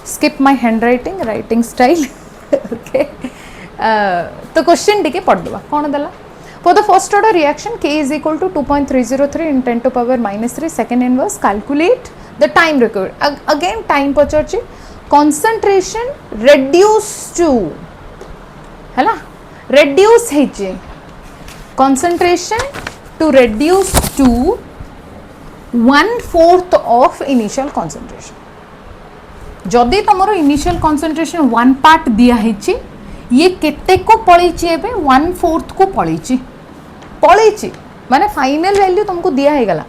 skip my hand writing style okay. तो क्वेश्चन टिके पढ़ दबा कौन देला। For the first order reaction, K is equal to 2.303 in 10 to power minus 3 second inverse. Calculate the time required. Again time पचारची, concentration reduce to, है ना, reduce है जे, concentration to reduce to 1/4 of initial concentration. जदि तमरो initial concentration 1 part दिया है ची, ये केते को पड़ीची एबे 1/4 को पड़ीची माने फाइनल वैल्यू तुमको दिया है गला,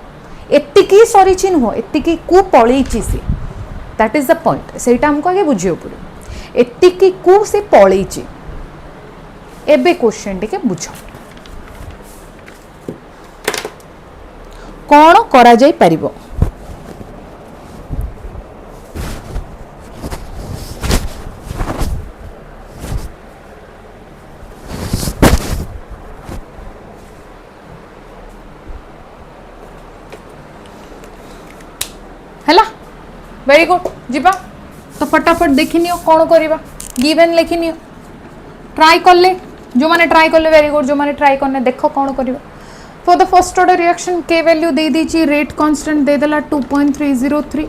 एत्तिकी सरीची नुह, एत्तिकी को पड़ीची से, दैट इज द पॉइंट। सेटा हमको आगे बुझियो पड़ो, एत्तिकी को से पड़ीची। एबे क्वेश्चन टिके बुझ कौन करा जाई परिबो। वेरी गुड जीवा। तो फटाफट देखिनियो कौन करिबा, गिवन लिखिनियो, ट्राई करले जो माने ट्राई करले वेरी गुड, जो माने ट्राई करने देखो कौन करिबा। For the first order reaction के वैल्यू दे दीची, रेट कांस्टेंट दे देला 2.303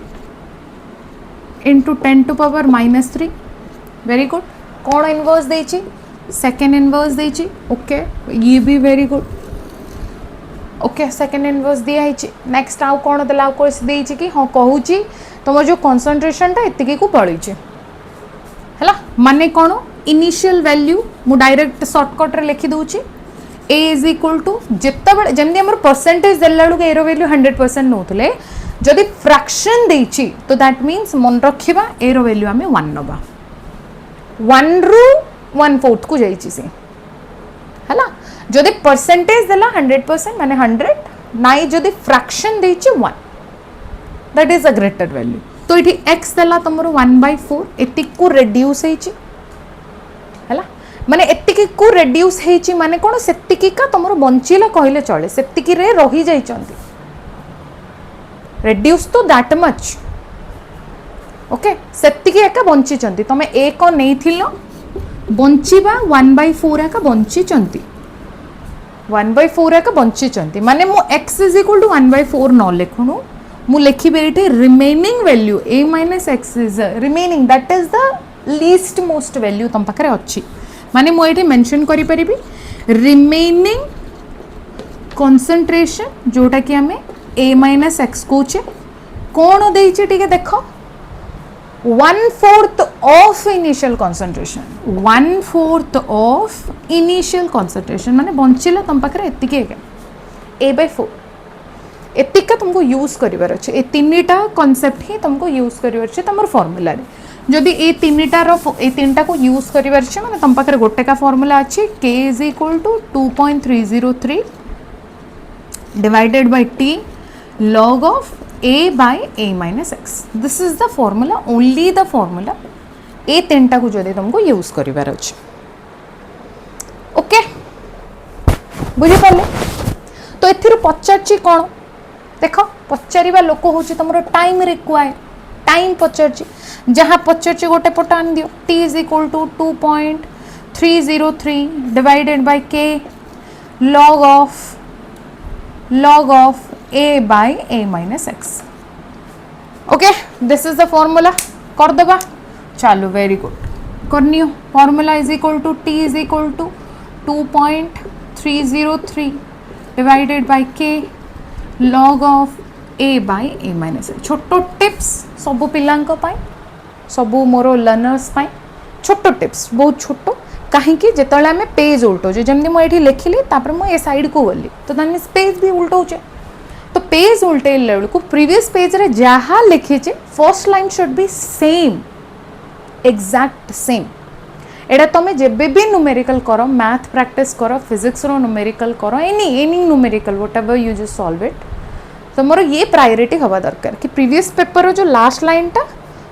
into 10 to power -3। Very good. कौन इनवर्स देची, सेकंड इनवर्स देची, ओके ये भी very good, okay second inverse दिया है। नेक्स्ट आउ कौन देला, कोर्स देची कि हाँ कहूची तुम जो कंसंट्रेशन टा एतिकी को पड़ी है माने कौन इनिशियल वैल्यू मु डायरेक्ट शॉर्टकट रे लिखि दूची, a इज इक्वल टू जिते जमी आम परसेंटेज देला बेलू ए वैल्यू 100% नौले, जदि फ्रैक्शन देची तो दैट मीन्स मन रखा ए वैल्यू आम 1 नवा, 1 रू 1/4 को जाइए से है। जदि परसेंटेज देला 100% माने 100 नाई, जदि फ्रैक्शन देची 1 that is a greater value. तो ये x देला तुमरो 1/4 एतिक को रेड्यूस है माने एतिकी को रेड्यूस है माने कौन सेतिकी का तुमरो बंचिला कहले चले, सेतिकी रे रही जाइचंती, रेड्यूस तो दैट मच ओके, सेतिकी एका बंचिचंती, तमे ए को नहीं थिलो बंचिबा 1/4 एका बंचिचंती, 1/4 एका बंचिचंती माने मु x इज इक्वल टू 1/4 न लिखुनु, मु लिखिबे एठी remaining value a minus x is remaining, that is the least most value तुम पाखरे अच्छी, माने मु एठी मेंशन करि परिबी रिमेनिंग कंसंट्रेशन जोटा कि हमें a माइनस x कोचे कोन देइछि ठीक है देखो 1/4 of initial concentration, 1/4 of initial concentration माने बंचिला तुम पाखरे एतिके a/4 एतिका तुमको यूज करिवार अछि, ए तीनटा कांसेप्ट ही तुमको यूज करिवार अछि तमर फार्मूला रे। जदि ए तीनटा को यूज करिवार अछि माने तुम पाखरे गोटे का फार्मूला अछि k is equal to 2.303 divided by t log of a by a minus x, this is the formula, only the formula. ए तीनटा को जदि तुमको यूज करिवार अछि ओके, बुझी पाले। तो एथिर पचारछि कोन देख, पचारिबा लोक हूँ तुम टाइम रिक्वायर, टाइम पचारछि जहाँ पचारछि गोटे पट आन दियो, t is equal to 2.303 divided by k log of a by a minus x, okay this is the formula. कर दबा चलो वेरी गुड करनियो, formula is equal to t is equal to 2.303 divided by k log of a by a minus x। छोटो tips सबू पिलांक पाई, सबू मोर learners पाई छोटो tips, बहुत छोटो कहीं जिते आम पेज उल्टाऊे, जमी मुझे लिखिली तापर मुझे साइड को गली तो पेज भी उल्टाऊे, तो पेज उल्टेला बेलू प्रीवियस पेज रे जहाँ लिखीचे first line should be same, exact same. एटा तुम जेबे भी न्यूमेरिकल करो, मैथ प्रैक्टिस करो, फिजिक्स रो न्यूमेरिकल करो, any numerical whatever you just solve it, तुमर ये प्रायोरिटी हवा दरकार कि प्रीवियस पेपर जो लास्ट लाइन टा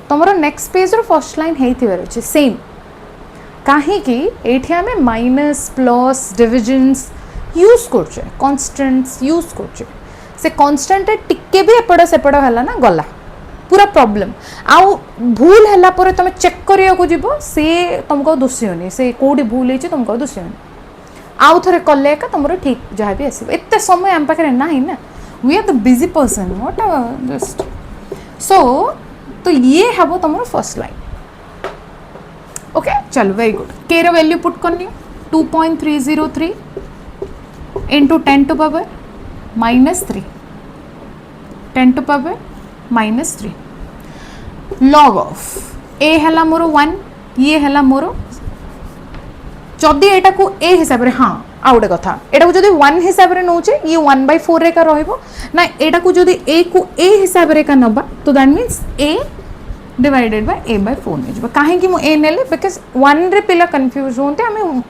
तुमर नेक्स्ट पेज रो फर्स्ट लाइन हेइथिबार अछि सेम। कहीं एठी आमे माइनस प्लस डिविजन्स यूज करछे कॉन्स्टेंट्स यूज करछे से कॉन्स्टेंट टिके भी एपड़ सेपड़ हला ना गला पूरा प्रॉब्लम आउ भूल हला पर तुम चेक करिया को जीवो से तुमको दोषियोनी से कोडी भूल हेछि तुमको दोषियोनी आउ थरे कले का तुमरो ठीक जहाँ भी आसीबो एते समय हम पाखरे नाही ना we are the busy person what just so तो ये हबो तुमरो फर्स्ट लाइन ओके चलो वेरी गुड के रो वैल्यू पुट करनी 2.303 into 10 to power minus 3 10 to power minus 3 log of a हला मोर 1 ये हला मोर जदि एटा को a हिसाब रे हाँ आ गोटे कथा एटा को जदि 1 हिसाब रे नौचे ये 1/4 रे का रहइबो ना एटा को जदि a को a हिसाब रे का नबा तो that means a divided by a/4 ने जबा काहे कि मु a नेले बिकॉज़ 1 रे पिला कंफ्यूज होते हमें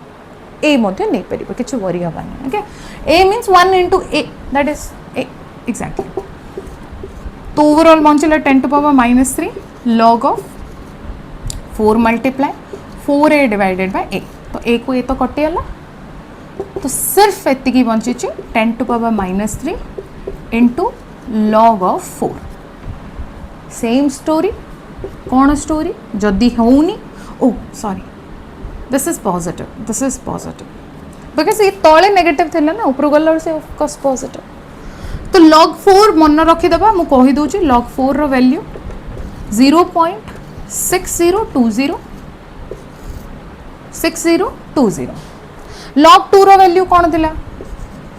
a मध्ये नहीं परिबो किछ वरी हबानी okay a means 1 into a that is a exactly तो ओवरऑल बंचला 10 to power minus 3 log of 4 multiply 4a divided by a तो a को a तो कटि गला तो सिर्फ एति की बंची 10 to power minus 3 into log of 4 same story कौन स्टोरी जदि होनी oh sorry this is positive because ये तले नेगेटिव थिला ना ऊपर गला से ऑफ कोर्स पॉजिटिव तो log 4 मन रखी दबा मु कहि दोची log 4 रो वैल्यू 0.6020 6020 log 2 रो वैल्यू कौन थिला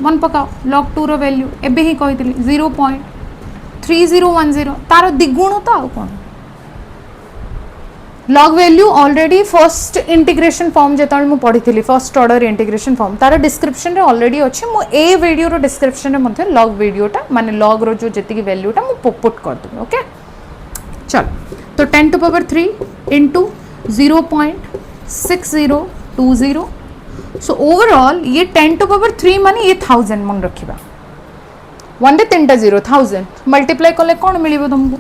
मन पकाओ log 2 रो वैल्यू एबे ही कहितली 0.3010 तार द्विगुण तो आउ कौन log value already first integration form जेतल मु पढ़ी थी फर्स्ट ऑर्डर इंटीग्रेशन फॉर्म तार डिस्क्रिप्शन रे ऑलरेडी अछि मु ए वीडियो रो डिस्क्रिप्शन रे मध्ये log वीडियोटा माने log रो जो जति की वैल्यूटा मु पुट कर दूँ ओके चल तो 10 to power 3 into 0.6020 so overall ये 10 to power 3 माने ये 1000 मन रखिबा 1 रे 3टा 0 1000 मल्टीप्लाई कले कोन मिलिबो तुमको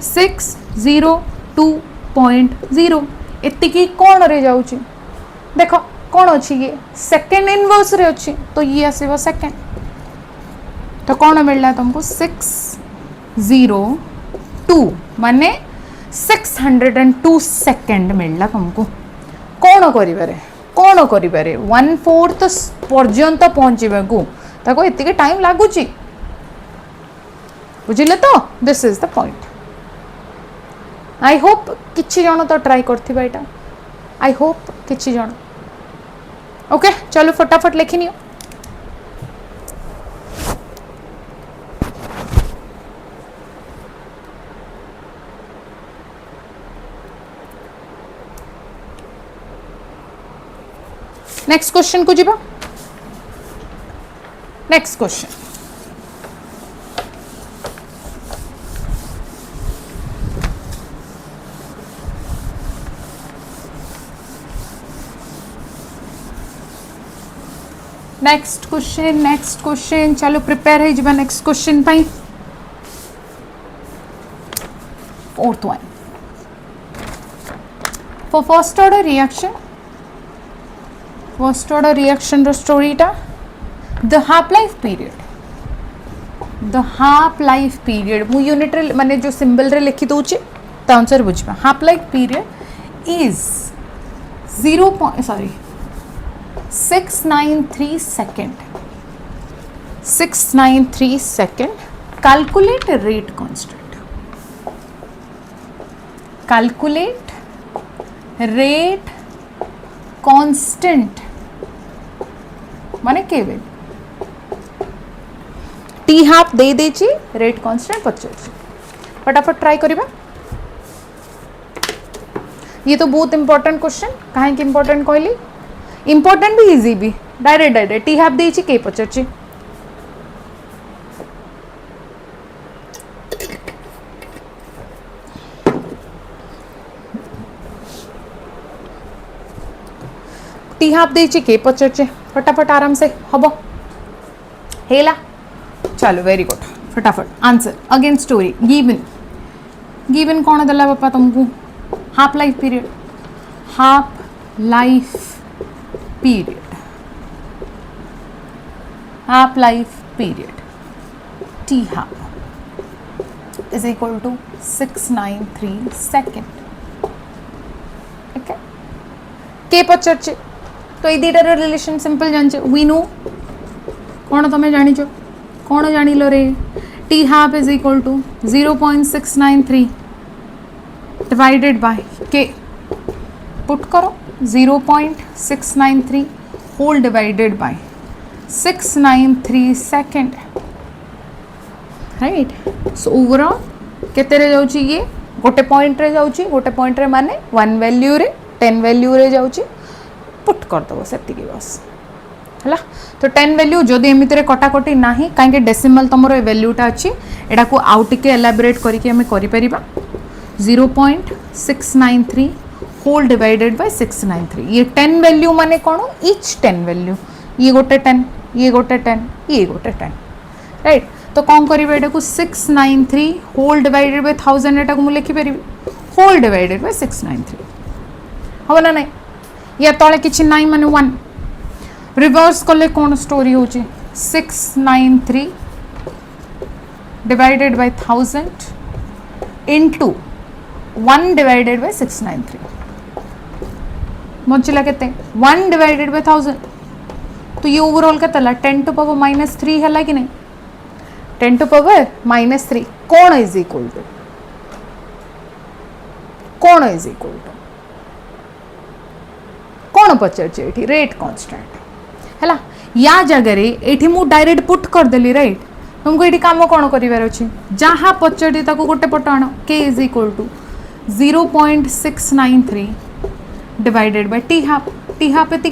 602.0 एतिकी कोन रे जाउची देखो कोन अछि ये सेकंड इनवर्स रे अछि तो ये आसीबो सेकंड तो कोन मिलला तुमको 602 माने 602 सेकंड मिलला तुमको कोन करिबारे 1/4 पर्यंत पहुंचीबा को ताको एतिके टाइम लागुची बुझिले तो this is the point I hope किछि जण तो ट्राई करथिबा एटा आई होप किछि जण ओके चलो फटाफट लिखिनियो नेक्स्ट क्वेश्चन को जीवा नेक्स्ट क्वेश्चन नेक्स्ट क्वेश्चन चलो प्रिपेयर है जीवा नेक्स्ट क्वेश्चन पाई fourth one for first order reaction रो स्टोरीटा द हाफ लाइफ पीरियड मु यूनिट रे माने जो सिंबल रे लिखि दोचे ता आंसर बुझबा half life period is 693 second calculate rate constant माने केवे टी हाफ दे देची रेट कांस्टेंट पचर फटाफट ट्राई करिबा ये तो बहुत इंपॉर्टेंट क्वेश्चन काहे कि इंपॉर्टेंट कहली इंपॉर्टेंट भी इजी भी डायरेक्ट टी हाफ देची के पचरची टी हाफ देची के पचरचे फटाफट आराम से हबो हेला चलो वेरी गुड फटाफट आंसर अगेन स्टोरी गिवन कौन दला बापा तुमको half life period half life period t half is equal to 693 second. Okay, के पचरचे तो ये दीटार रिलेशन सिंपल जानचे वी नो कौन तमें जानी चो कौन जानी लो रे t half is equal to 0.693 divided by k put करो 0.693 whole divided by 693 second, right? So overall केते रे जाउची ये गोटे पॉइंट रे जाउची गोटे पॉइंट रे माने 1 वैल्यू रे 10 वैल्यू रे जाउची पुट कर दबो सेति के बस हला. तो 10 वैल्यू जदि एमिति रे कटा कटी नाही काहे डेसिमल तमरो ए वैल्यूटा अछि एडा को आउट के एलाबोरेट करी के हमें करि परिबा 0.693 होल डिवाइडेड बाय 693. ये 10 वैल्यू माने कोन ईच 10 वैल्यू ये गोटे 10 ये गोटे 10 ये गोटे 10, राइट? तो कौन करिवे एटा को 693 होल डिवाइडेड बाय 1000 एटा को मु लिखि परिबी होल डिवाइडेड बाय 693 हो ना नहीं या तळे किछि नाही माने 1 रिवर्स कले कौन स्टोरी होची 693 divided by 1000 into 1 divided by 693 बचिला केते 1 डिवाइडेड बाय 1000. तो ये ओवरऑल केते ला 10 टू पावर -3 हला कि नहीं 10 टू पावर -3 कौन इज इक्वल टू कौन पचरचे एठी रेट कांस्टेंट हला या जगह रे एठी मु डायरेक्ट पुट कर देली, राइट? तुमको एठी काम कौन करिवार अछि जहां पचरटी ताको गोटे पट आनो k is equal to 0.693 divided by t half एति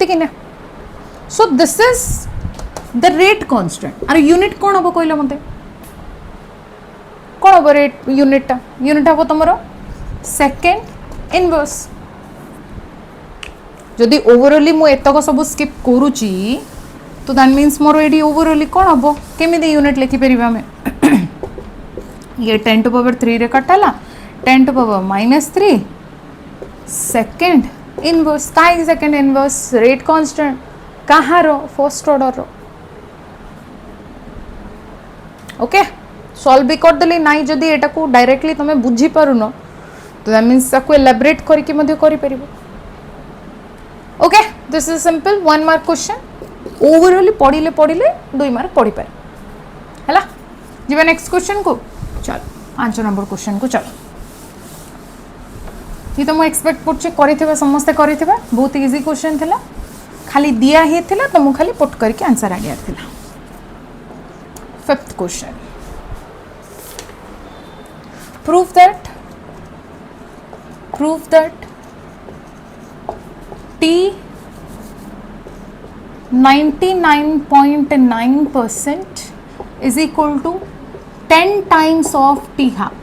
कि ना so this is the rate constant. अरे यूनिट कौन हम कहले मते कौन हम रेट यूनिट हम तुमरो सेकंड इनवर्स. जदि ओवरऑली मु एतक सब स्किप करूची तो दैट मीन्स मोर एडी ओवरऑली कौन हम केमिति यूनिट लिखि परिबा हमें ये 10 टू पावर 3 रे कटाला 10 टू पावर -3 सेकंड इनवर्स काई सेकंड इनवर्स रेट कांस्टेंट कहारो फर्स्ट ऑर्डर रो. ओके सॉल्व भी कर देली नाइ जदि एटा को डायरेक्टली तमे बुझी पारुनो तो दैट मीन्स ताको एलाबोरेट करके मध्ये करि परिबो. Okay this is simple 1 mark question overall पढ़िले 2 मार्क पढ़ी पारे हला. जीवा नेक्स्ट क्वेश्चन को चलो 5 नंबर क्वेश्चन को चलो. ये तो मु एक्सपेक्ट करछे करिथिबा समस्त करिथिबा बहुत इजी क्वेश्चन थिला खाली दिया ही थिला तो मु खाली पुट करके आंसर आगे थिला. 5th question prove that t 99.9% is equal to 10 times of t half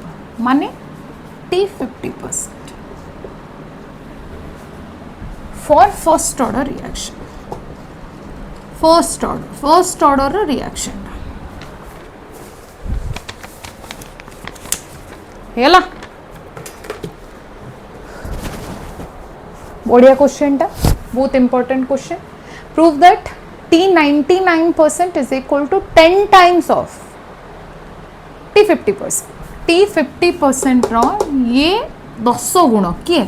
माने t 50% for first order reaction हेला बढ़िया क्वेश्चन टा बहुत important question. Prove that t 99% is equal to 10 times of t 50%. t 50% रो ये 10 गुण किए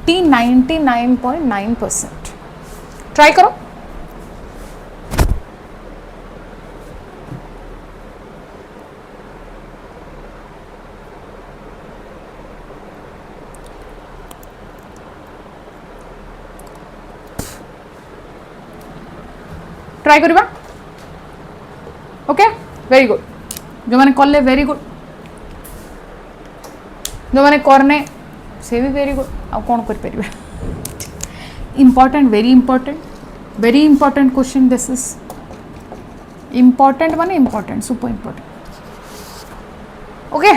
t 99.9%. Try करो. Try करवा. Okay very good जो मैंने कले वेरी गुड जो मैंने करने से भी वेरी गुड. आ कौन कर परिबा important very important question. This is important माने इंपॉर्टेंट सुपर इंपॉर्टेंट. ओके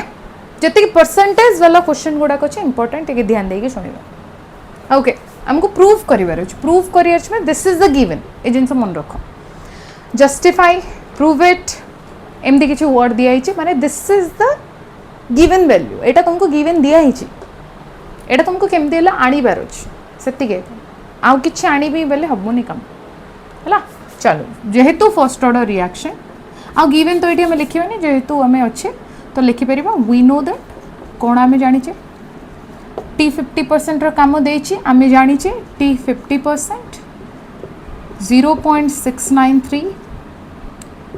जति परसेंटेज वाला क्वेश्चन गुडा को इंपॉर्टेंट टिके ध्यान देके सुनिबा. ओके हमको प्रूव करिवार अछि प्रूव करियर छ दिस इज द गिवन ए जिंस मन रखो जस्टिफाई प्रूव इट एमदी किछि वर्ड दिया हिची माने this is the given value एटा तुमको गिवन दिया हिची एटा तुमको केमती हला आनी बार अछि सेति के आउ किछि आनी भी बेले हबोनी काम है। चलो जेहेतु फर्स्ट ऑर्डर रिएक्शन आ गिवन तो ये आम लिखानी जेहेतु आम अच्छे तो लिखिपर वी नो दैट कौन आम जाचे टी 50% काम देची आम जाचे टी 50% 0.693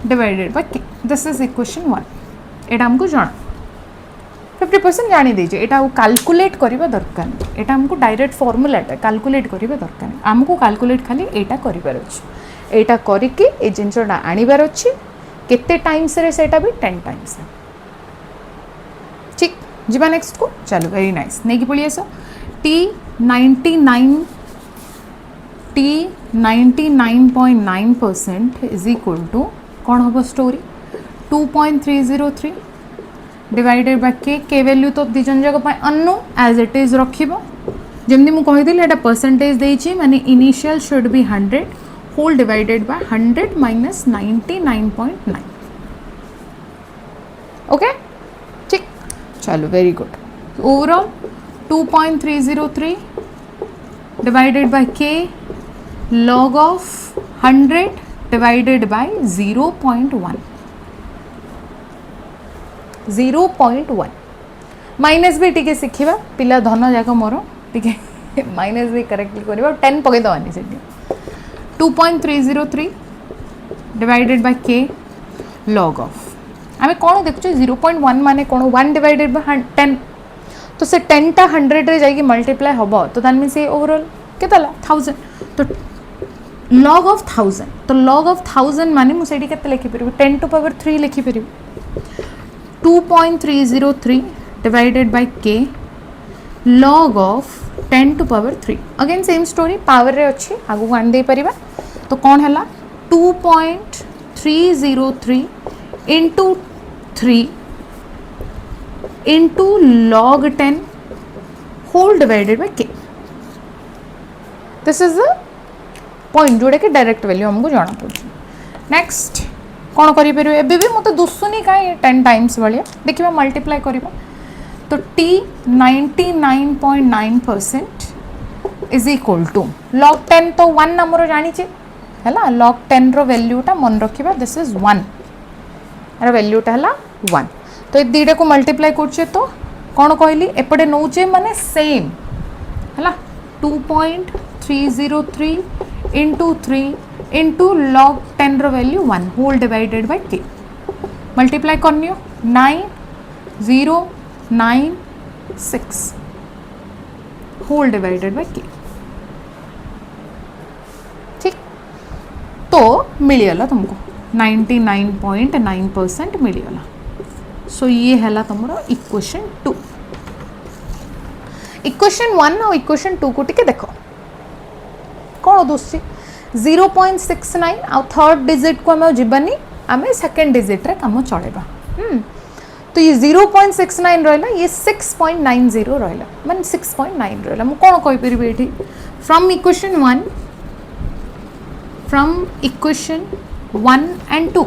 डिवाइडेड बाय के दिस इज इक्वेशन 1 एटा हमको जाना 50% जानी दीजिए एटा कैलकुलेट करबा दरकार नहीं एटा हमको डायरेक्ट फॉर्मूलाटा कैलकुलेट करबा दरकार नहीं हमको कैलकुलेट खाली एटा करिबार अछि एटा करिके ए जिंसटा आनिबार अछि केते टाइम्स रे सेटा भी 10 टाइम्स ठीक जीवा नेक्स्ट को चलो वेरी नाइस नेकी पळी आसो टी 99.9% इज इक्वल टू कौन हम स्टोरी 2.303 डिवाइडेड बाय के वैल्यू तो दिजन जगह अननो एज इट इज रखिबो जेमनी मु कहि दिले एटा परसेंटेज देछि माने initial should be 100 whole divided by 100 minus 99.9 okay ठीक चलो very good overall 2.303 divided by के log of 100 divided by 0.1 0.1 minus भी टिके शिखिबा पिला धन जाक मोर टिके माइनस भी करेक्टली करबा 10 पके दवानी सेठी 2.303 डिवाइडेड बाय के log of आमे कोन देखछु 0.1 माने कोन 1 डिवाइडेड बाय 10 तो से 10 टा 100 रे जाई मल्टीप्लाई होबो तो दैट मींस से ओवरऑल केतला 1000 तो log of 1000 तो log of 1000 माने मु सेठी केते लिखि परबो 10 टू पावर 3 लिखि परबो 2.303 divided by k log of 10 to power 3 again same story power रे अछि आगु वन दे परिबा तो कोन हला 2.303 into 3 into log 10 whole divided by k this is the point जोड़ा कि डायरेक्ट वैल्यू हमको जाना पड़े नेक्स्ट कौन करें एबे भी मत दुसुनी कहीं 10 टाइम्स भाया देखिए मल्टीप्लाई करवा तो T 99.9% is equal to log 10 तो 1 आमर जानीचे है log 10 रो वैल्यूटा मन रखा दिस इज 1 यार वैल्यूटा है 1 तो ये दीटा को मल्टीप्लाई करछे तो कौन कहली एपटे नौचे माने सेम है 2.303 into 3 into log 10 रो value 1 whole divided by k multiply करनियो 9096 होल डिवाइडेड बाय k ठीक तो मिलियला तुमको 99.9% मिलियला सो ये हैला तुमरो इक्वेशन 2 इक्वेशन 1 और इक्वेशन 2 को टिके देखो कौन दोषी 0.69 आ थर्ड डिजिट को आम जीवानी आम सेकेंड डिजिट रे काम चलेबा तो ये 0.69 रहा ये 6.90 रहा माने 6.9 रहा मु कौन कहि परिबे एठी from equation 1 and 2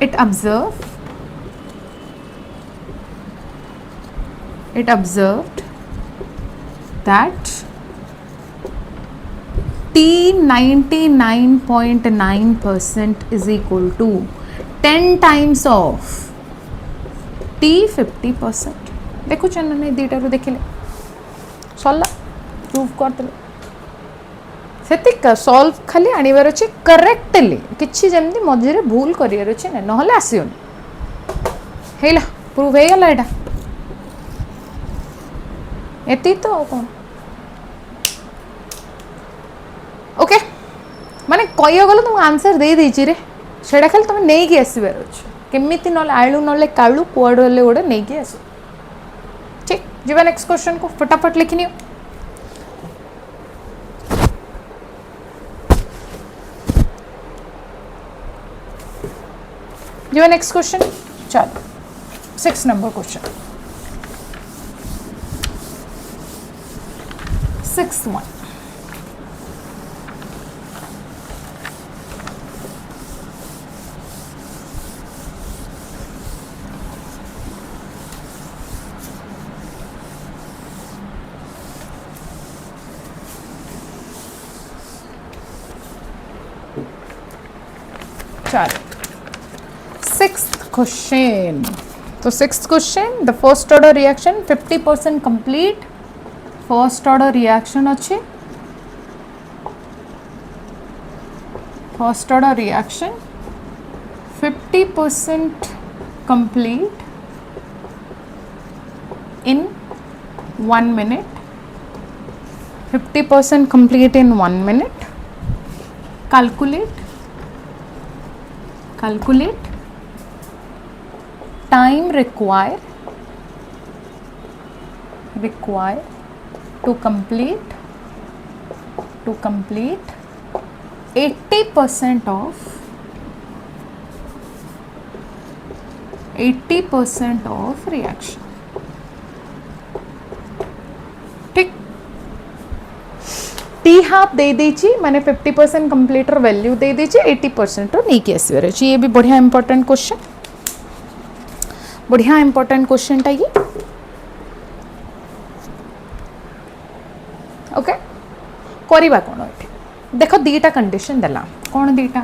it observed that T 99.9% is equal to 10 times of T 50%. देखो चैनल नहीं दीटा रो देखिले सल्ला प्रूव कर देले सेतिक सॉल्व खाली आनिबार अछि करेक्टली किछि जेमति मझिरे भूल करियर अछि न नहले आसियोन हेला प्रूव हे गला एटा एती तो कोन ओके माने कहियो गलो तुम आंसर दे देछि रे सेडा खाली तुम नै कि आसीबार अछि केमिति नले आळू नले काळू कोड होले ओडे नै कि आसो ठीक जीवा नेक्स्ट क्वेश्चन को फटाफट लिखनियो जीवा नेक्स्ट क्वेश्चन चलो 6 नंबर क्वेश्चन 6th one चलो सिक्स्थ क्वेश्चन। तो sixth question, the first order reaction 50% complete. First order reaction अच्छे, first order reaction 50% complete in 1 minute, 50% complete in 1 minute. Calculate time required to complete 80% of reaction। ठीक, T half दे देची माने 50% कंप्लीटर value दे देची, 80% नहीं कि आसबार अच्छे। ये भी बढ़िया इंपॉर्टेंट क्वेश्चन, बढ़िया इंपॉर्टेंट क्वेश्चन टा ये। ओके, करवा कौन ये देख, दीटा कंडीशन देला, कौन दीटा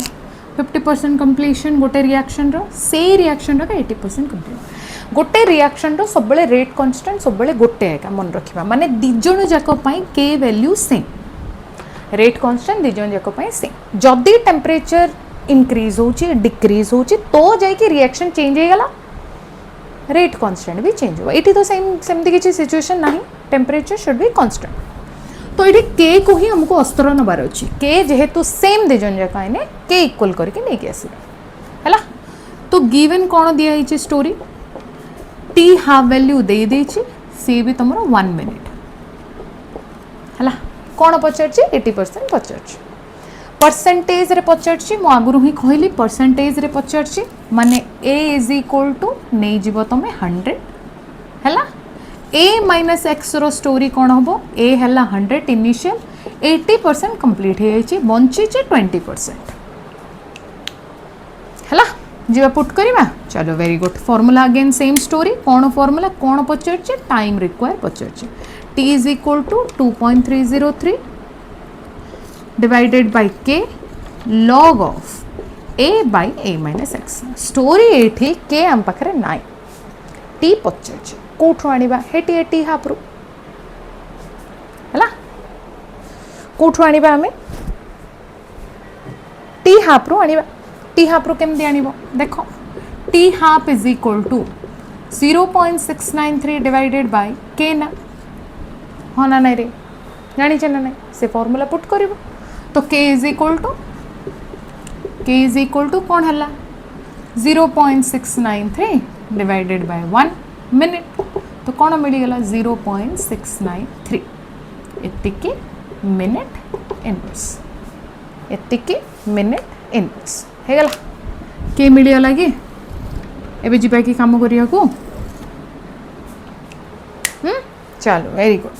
50% कंप्लीशन गोटे रिएक्शन रो, से रिएक्शन रो 80% कंप्लीट। गोटे रिएक्शन रो सब रेट कांस्टेंट सब गोटे एका मन रखिबा, माने दिजण जाक पई के वैल्यू सेम, रेट कांस्टेंट दिजण जाक पई सेम। जदी टेम्परेचर इंक्रीज होची डिक्रीज होची तो जाई कि रिएक्शन चेंज हे गला, रेट कांस्टेंट भी चेंज हो। एठी तो सेम सेमती किसी सिचुएशन नाही, टेम्परेचर शुड बी कांस्टेंट। तो ये के को ही हमको अस्तर नबार अच्छी, के जेहेतु सेम दिजन जाक आने के इक्वल करके नहीं कि आस है। तो गिवन कौन दिखाई स्टोरी, टी हाफ वैल्यू दे देची, सी भी तुम 1 मिनिट है। कौन पचार 80% पचार, परसेंटेज रे पचार, मु आगुरी ही कहली परसेंटेज रे पचार, माने ए इज इक्वल टू नहीं जीव तुम 100 है। ए माइनस एक्स रो स्टोरी कौन हम, ए है 100 इनिशियल, 80% कंप्लीट हो बंची 20% है। जीवा पुट करवा, चलो very good. Formula again same story, कौन फॉर्मूला कौन पचार, टाइम रिक्वायर पचार, t is equal to 2.303 divided by k log of a by A minus x. Story ये के आम पाखे नाई, टी पचार कौटू आनिबा, हेटी टी हाफ रु है, कौटू आनिबा आमे टी हाफ रु आनिबा। टी हाफ रु केमती आनिबो देखो, T half is equal to 0.693 divided by के ना, हाँ ना नहीं रे जानी ना नहीं, से फॉर्मूला पुट करिवो। तो के इज इक्वल टू कौन हला 0.693 डिवाइडेड बाय 1 मिनिट, तो कौन मिलगला 0.693 एतिकी मिनिट इनवर्स, एतिकी मिनिट इनवर्स हे गला। के मिलगला कि एबे जिबा कि काम करिया को, चलो वेरी गुड।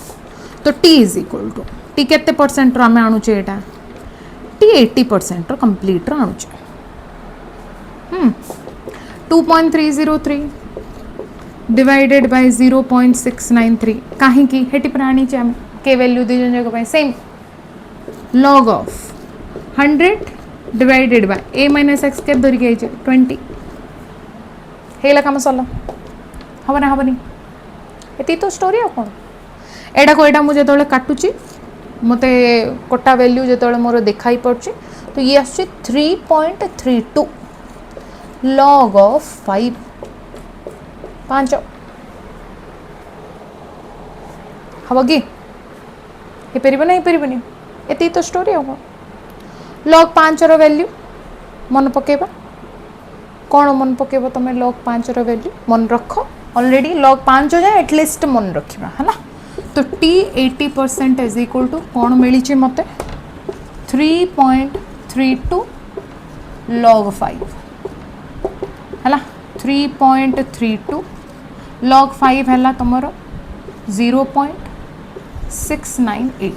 तो T is equal to T केते परसेंट आम आणुचे, एटा टी 80% कंप्लीट आणुचे, 2.303 डिवाइडेड बाय 0.693 कहीं हेटी प्राणी के वैल्यू दिजन जगह same, log of 100 divided by A minus X के धरिक 20 हेला कम सरला, हम ना हेनी ये तो स्टोरी आ कौन। एटा को एटा मुझे जो काटुची मते कोटा वैल्यू जो मोर देखाई पड़ची, तो ये आस 3.32 लॉग ऑफ 5 हम कि ये पार ना पारनी, ये तो स्टोरी हम। लॉग 5 रो वैल्यू मन पकेबा, कौन मन पकेब तुम लॉग 5 रो वैल्यू मन रख, ऑलरेडी लॉग 5 जाए एटलिस्ट मन रखा है ना। तो टी 80% इज इक्वल टू कौन मिली मत 3.32 लॉग 5 है, 3.32 लॉग 5 है तुम 0.698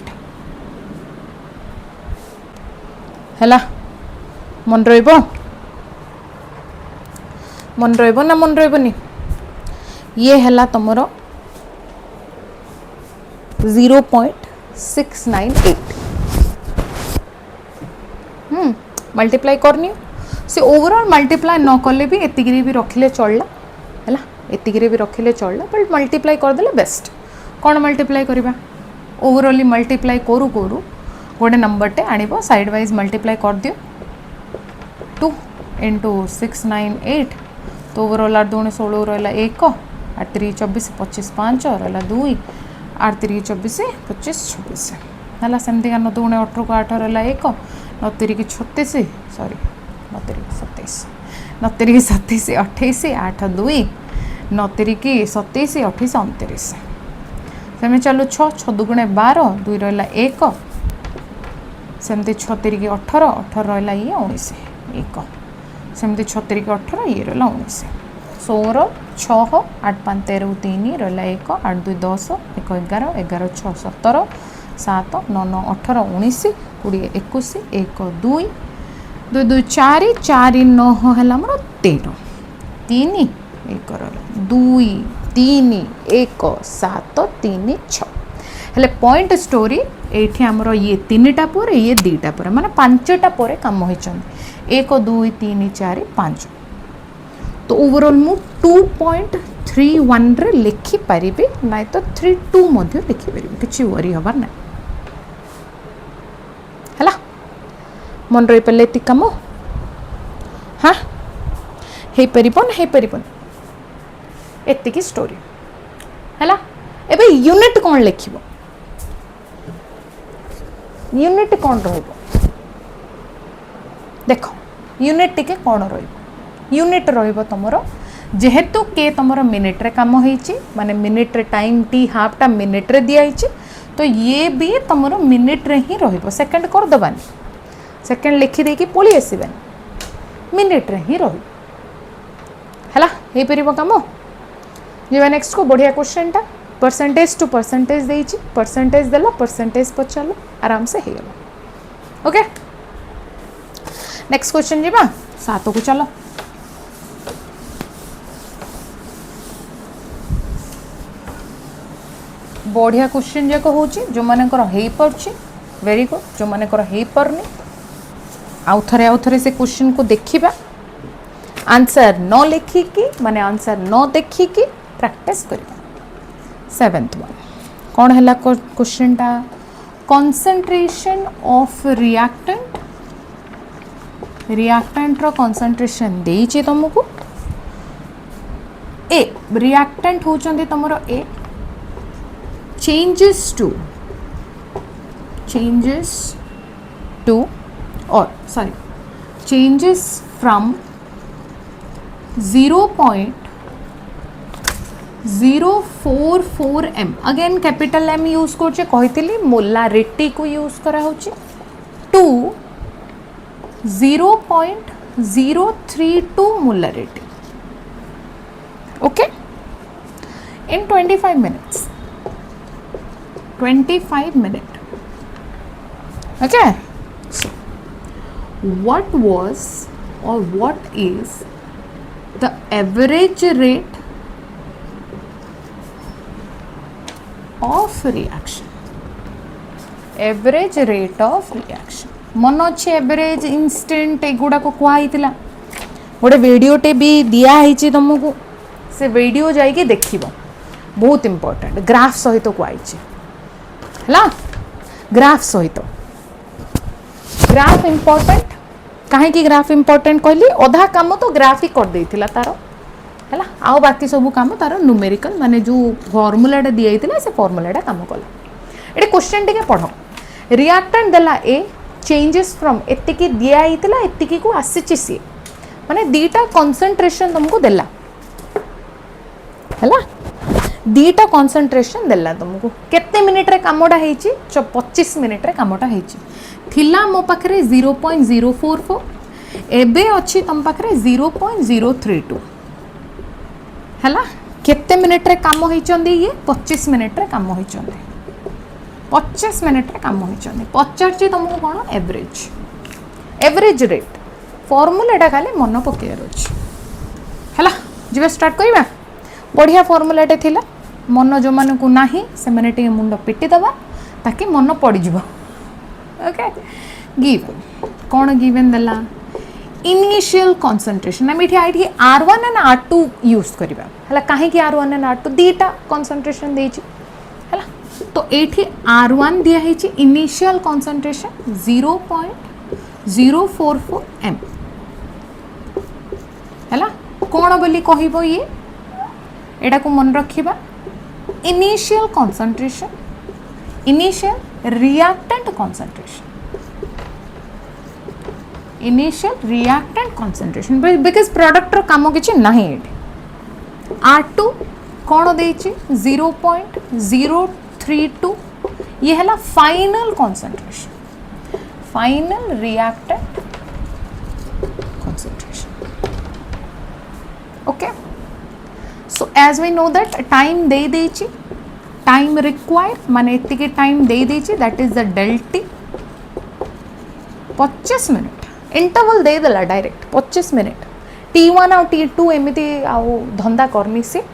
है। मन रहिबो ना मन रहिबनी, ये है तुमर 0.698 मल्टीप्लाई करनी से ओवरऑल मल्टीप्लाई न कले भी एतिगिरी भी रखिले चलला हैला एतिगिरी भी रखिले चलला बट मल्टीप्लाई कर देले बेस्ट कौन मल्टीप्लाई करबा ओवरऑली मल्टीप्लाई करू करू गोटे नंबर टे आनिबो साइड वाइज मल्टीप्लाई कर दियो 2 इंटू 698 तो ओवरऑल 8 2 16 रहा 1 8 3 24 25 5 रहा 2 8 3 24 25 26 है सेमती का 9 2 18 को 8 रहा 1 9 3 36 सॉरी 9 3 27 9 3 27 28 8 2 9 3 27 28 29 सेमें चलो 6 6 2 12 2 रहा 1 सेमती 6 3 18 18 रहा ये 19 1 सेमती 6 3 18 ये रहा 19 16 6 8 5 13 3 रहा 1 8 2 10 1 11 11 6 17 7 9 9 18 19 20 21 1 2 2 2 4 4 9 है मोर 13 3 1 2 3 1 7 3 6 हेले पॉइंट स्टोरी एठी हमरो ये 3टा पर ये 2टा पर माने 5टा पर काम होइछन 1 2 3 4 5 तो ओवरऑल मु 2.31 रे लिखि परिबे नाइ तो 32 मध्ये लिखि परिबे किछि वरी हबार ना हला मन रे पले ति काम हां हे परिबन एत्ते की स्टोरी हला एबे यूनिट कोन लिखिबो यूनिट कौन रहिबो देखो यूनिट टिके कौन रहिबो यूनिट रहिबो तमरो जेहेतु के तमरो मिनिट रे काम होईची माने मिनिट रे टाइम टी हाफ टा मिनिट रे दिया होईची तो ये भी तमरो मिनिट रे ही रहिबो सेकंड कर दबानी सेकंड लिखि दे कि पळी आसीबेन मिनिट रे ही रहिबो हला हे परिबो काम जेबे नेक्स्ट को बढ़िया क्वेश्चन टा परसेंटेज टू परसेंटेज देइची परसेंटेज देला परसेंटेज पचालो आराम से हे गलो ओके नेक्स्ट क्वेश्चन जीबा 7 को चलो बढ़िया क्वेश्चन जे को होची जो माने कर हेई परची वेरी गुड जो माने कर हेई परनी आउ थरे से क्वेश्चन को देखिबा आंसर न लिखी की माने आंसर न देखी की प्रैक्टिस करिबा 7th वन कौन है क्वेश्चन टा कंसंट्रेशन ऑफ रिएक्टेंट रो कंसंट्रेशन देइछि तुमको ए रिएक्टेंट होचंदी तमरो ए changes to or sorry changes from 0.044 m again capital M use करछे कहितली मोलारिटी को यूज करा होची to 0.032 molarity okay in 25 minutes 25 minutes okay so what was or what is the average rate of reaction average rate of reaction मन अच्छे average instant एगुड़ा को कहला गोटे वीडियोटे भी दिखाई तुमको से वीडियो जाइए देखिब बहुत इंपोर्टेंट ग्राफ सहित कहला ग्राफ सहित ग्राफ इंपोर्टेंट कहीं ग्राफ इंपोर्टेंट कहली अधा काम तो ग्राफ ही कर देइथिला तार है आउ बाकी सब काम तार न्यूमेरिकल माने जो फॉर्मूलाटा दिया से फॉर्मूलाटा काम कला ये क्वेश्चन टिके पढ़ रिएक्टेंट देला ए चेंजेस फ्रॉम एतिकी दिया एतिकी को आसीची सी माने दीटा कंसंट्रेशन तुमको देला हैला दीटा कंसंट्रेशन देला तुमको केते मिनिट रे कामोटा हेची 25 मिनिट रे कामोटा हेची थिला मो पाखरे 0.044 एबे अछि तम पाखरे 0.032 हैला केते मिनिट रे काम होइचंदी ये 25 मिनिट रे काम होइचंदी 25 मिनिट रे काम होइचंदी पचारची तुमको कोन एवरेज रेट फॉर्मूलाटा खाली मन पकेयर अछि हैला जिबे स्टार्ट करिबा बढ़िया फॉर्मूलाटे थिला मन जो मान को नाही से माने टे मुंड पिटी दबा ताकि मन पड़ी जिवो ओके गिवन कौन गिवन देला इनिशियल कॉन्सेंट्रेशन आम ये R1 एंड R2 यूज करवा है कहीं R1 एंड R2 दीटा कॉन्सेंट्रेशन देछि है तो ये R1 दिखाई इनिशियल कॉन्सेंट्रेशन 0.044 m है कौन बोली कहब ये एटा को मन रखिबा initial concentration initial reactant concentration initial reactant concentration because product रो काम किछि नाही एठी R2 कौन देछि 0.032 ये है final concentration final reactant concentration okay so as we know that time दे देछि टाइम रिक्वायर्ड माने एतिके टाइम दे देछि that is the delta t 25 minute interval दे देला डायरेक्ट 25 मिनट T1 और T2 एमती आउ धंदा करनी से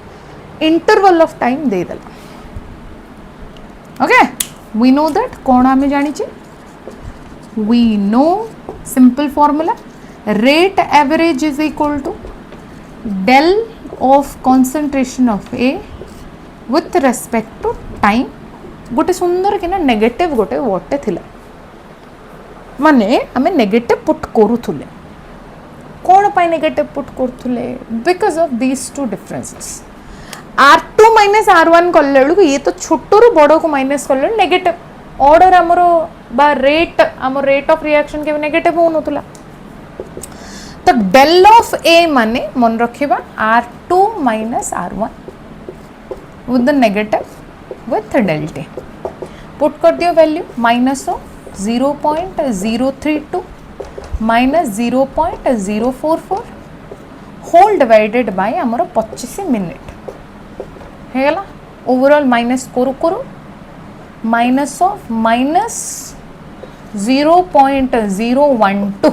इंटरवल ऑफ टाइम दे देला ओके वी नो दैट कौन आमे जानी छि we know simple formula rate average is equal to del of concentration of A with respect to time गोटे सुंदर कि ना नेगेटिव गोटे वर्डटे थिला माने आमे नेगेटिव पुट करूथुले कौन पाई नेगेटिव पुट करूथुले because of these two differences R2 minus R1 कल्ले ये तो छोटो रु बड़ो को माइनस कल्ले नेगेटिव ऑर्डर हमरो बा रेट हमर रेट ऑफ रिएक्शन के नेगेटिव हो नथुला तो डेल ऑफ ए माने मन रखिबा R2 minus R1 with the negative with delta put कर दियो value minus of 0.032 minus 0.044 whole divided by हमर 25 मिनिट है गला ओवरऑल माइनस करू करू माइनस ऑफ माइनस 0.012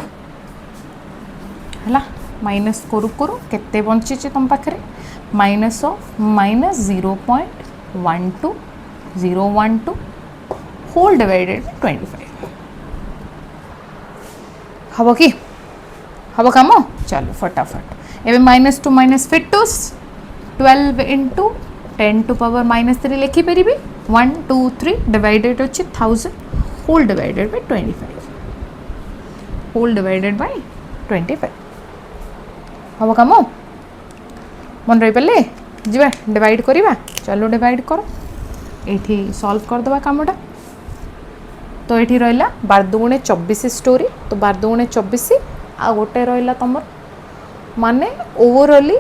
है माइनस करू करू केते बंची तुम पाखे minus of minus 0.12012 whole divided 25 हम कि हम कम चलो फटाफट एवं माइनस टू माइनस फिटूस 12 इंटू 10 टू पावर -3 लिखिपारि 1 2 3 डिवाइडेड अच्छे 1000 whole divided by 25 whole divided by 25 हम कम मन रही पारे जी डिवाइड करवा चलो डिवाइड कर ये सॉल्व करदे कमटा तो ये रहा 12×24 स्टोरी तो 12×24 आ गोटे रहा तुम माने ओवरऑली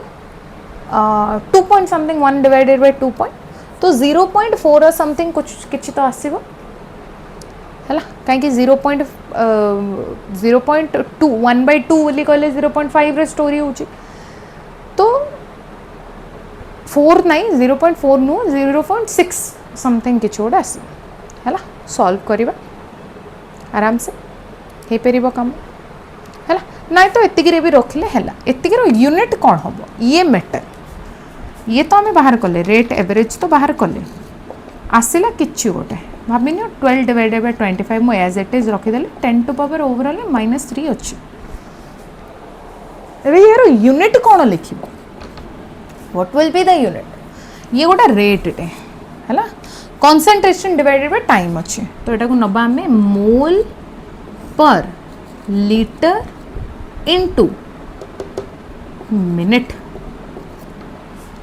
2 point something 1 divided by 2 point तो 0.4 समथिंग कुछ किछि तो आसीबो हला कहीं 0.2 1/2 बोली कहले 0.5 रे स्टोरी होची तो 4 नहीं 0.4 नु 0.6 समथिंग किछि ओडा आसी हला सॉल्व करिबा आराम से हे परिबो काम हला नहीं तो एतिगिरे भी रखले हला एतिगिरो यूनिट कौन हम ये मैटर ये तो आम बाहर कले रेट एवरेज तो बाहर कले आसला किच्छि गोटे भाभी 12 डिवाइडेड बाय 25 मु एज इट इज रखिदेली 10 टू पावर ओवरऑल -3 अच्छी यार यूनिट कौन लिखिबो what will be the unit ये गोटे रेट है हला कंसंट्रेशन डिवाइडेड बाय टाइम अच्छे तो एटा को नबा में मोल पर लीटर इनटू मिनट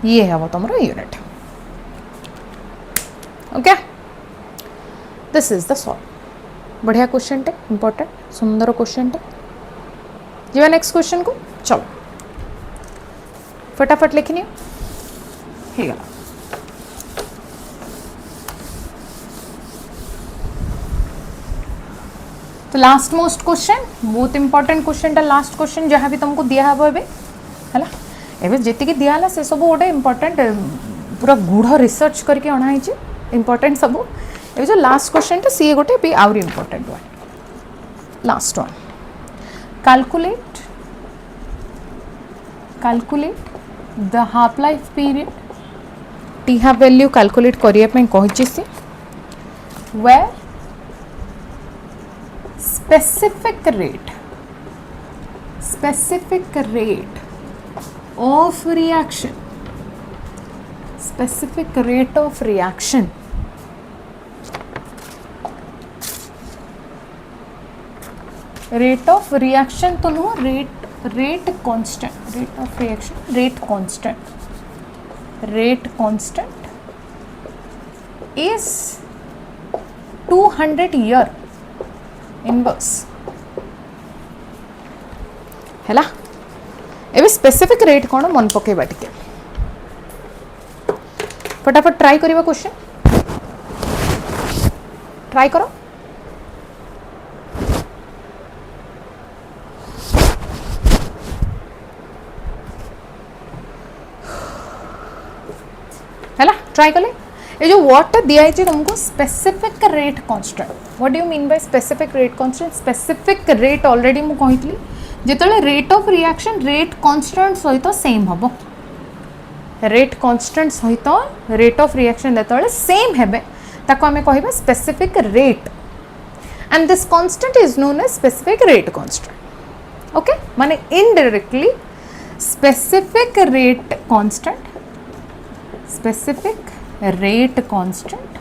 ये है वो तुम्हारा unit okay this is the solve बढ़िया क्वेश्चन टे इंपॉर्टेंट सुंदर क्वेश्चन टे जी नेक्स्ट क्वेश्चन को चलो फटाफट लिखनी है तो लास्ट मोस्ट क्वेश्चन बहुत इंपॉर्टेंट क्वेश्चन टा लास्ट क्वेश्चन जहाँ भी तुमको दिया है है एवं जी दिहला से सब गोटे इंपॉर्टेंट पूरा गूढ़ रिसर्च करके अणाई इंपॉर्टेंट सब ये जो लास्ट क्वेश्चन टा सी गोटे भी आउरी important one last one calculate the half life period T half value calculate करने कही सी where specific rate of reaction, specific rate of reaction, rate of reaction तो no, rate constant, rate of reaction, rate constant, rate constant is 200 year inverse हैला। एबे specific rate कौन मन पकेबा टिके फटाफट try करिबा क्वेश्चन ट्राई करो। हैला ट्राई कले ये जो वर्डटा दिया है तुमको specific rate constant, what do you mean by specific rate constant? Specific rate already मु कहितली जेतले rate of reaction rate constant सहित सेम हबो, रेट कांस्टेंट सहित रेट ऑफ रिएक्शन जेतले सेम हेबे ताको हमें कहबा specific rate and this constant is known as specific rate constant. Okay माने indirectly specific rate constant, specific rate constant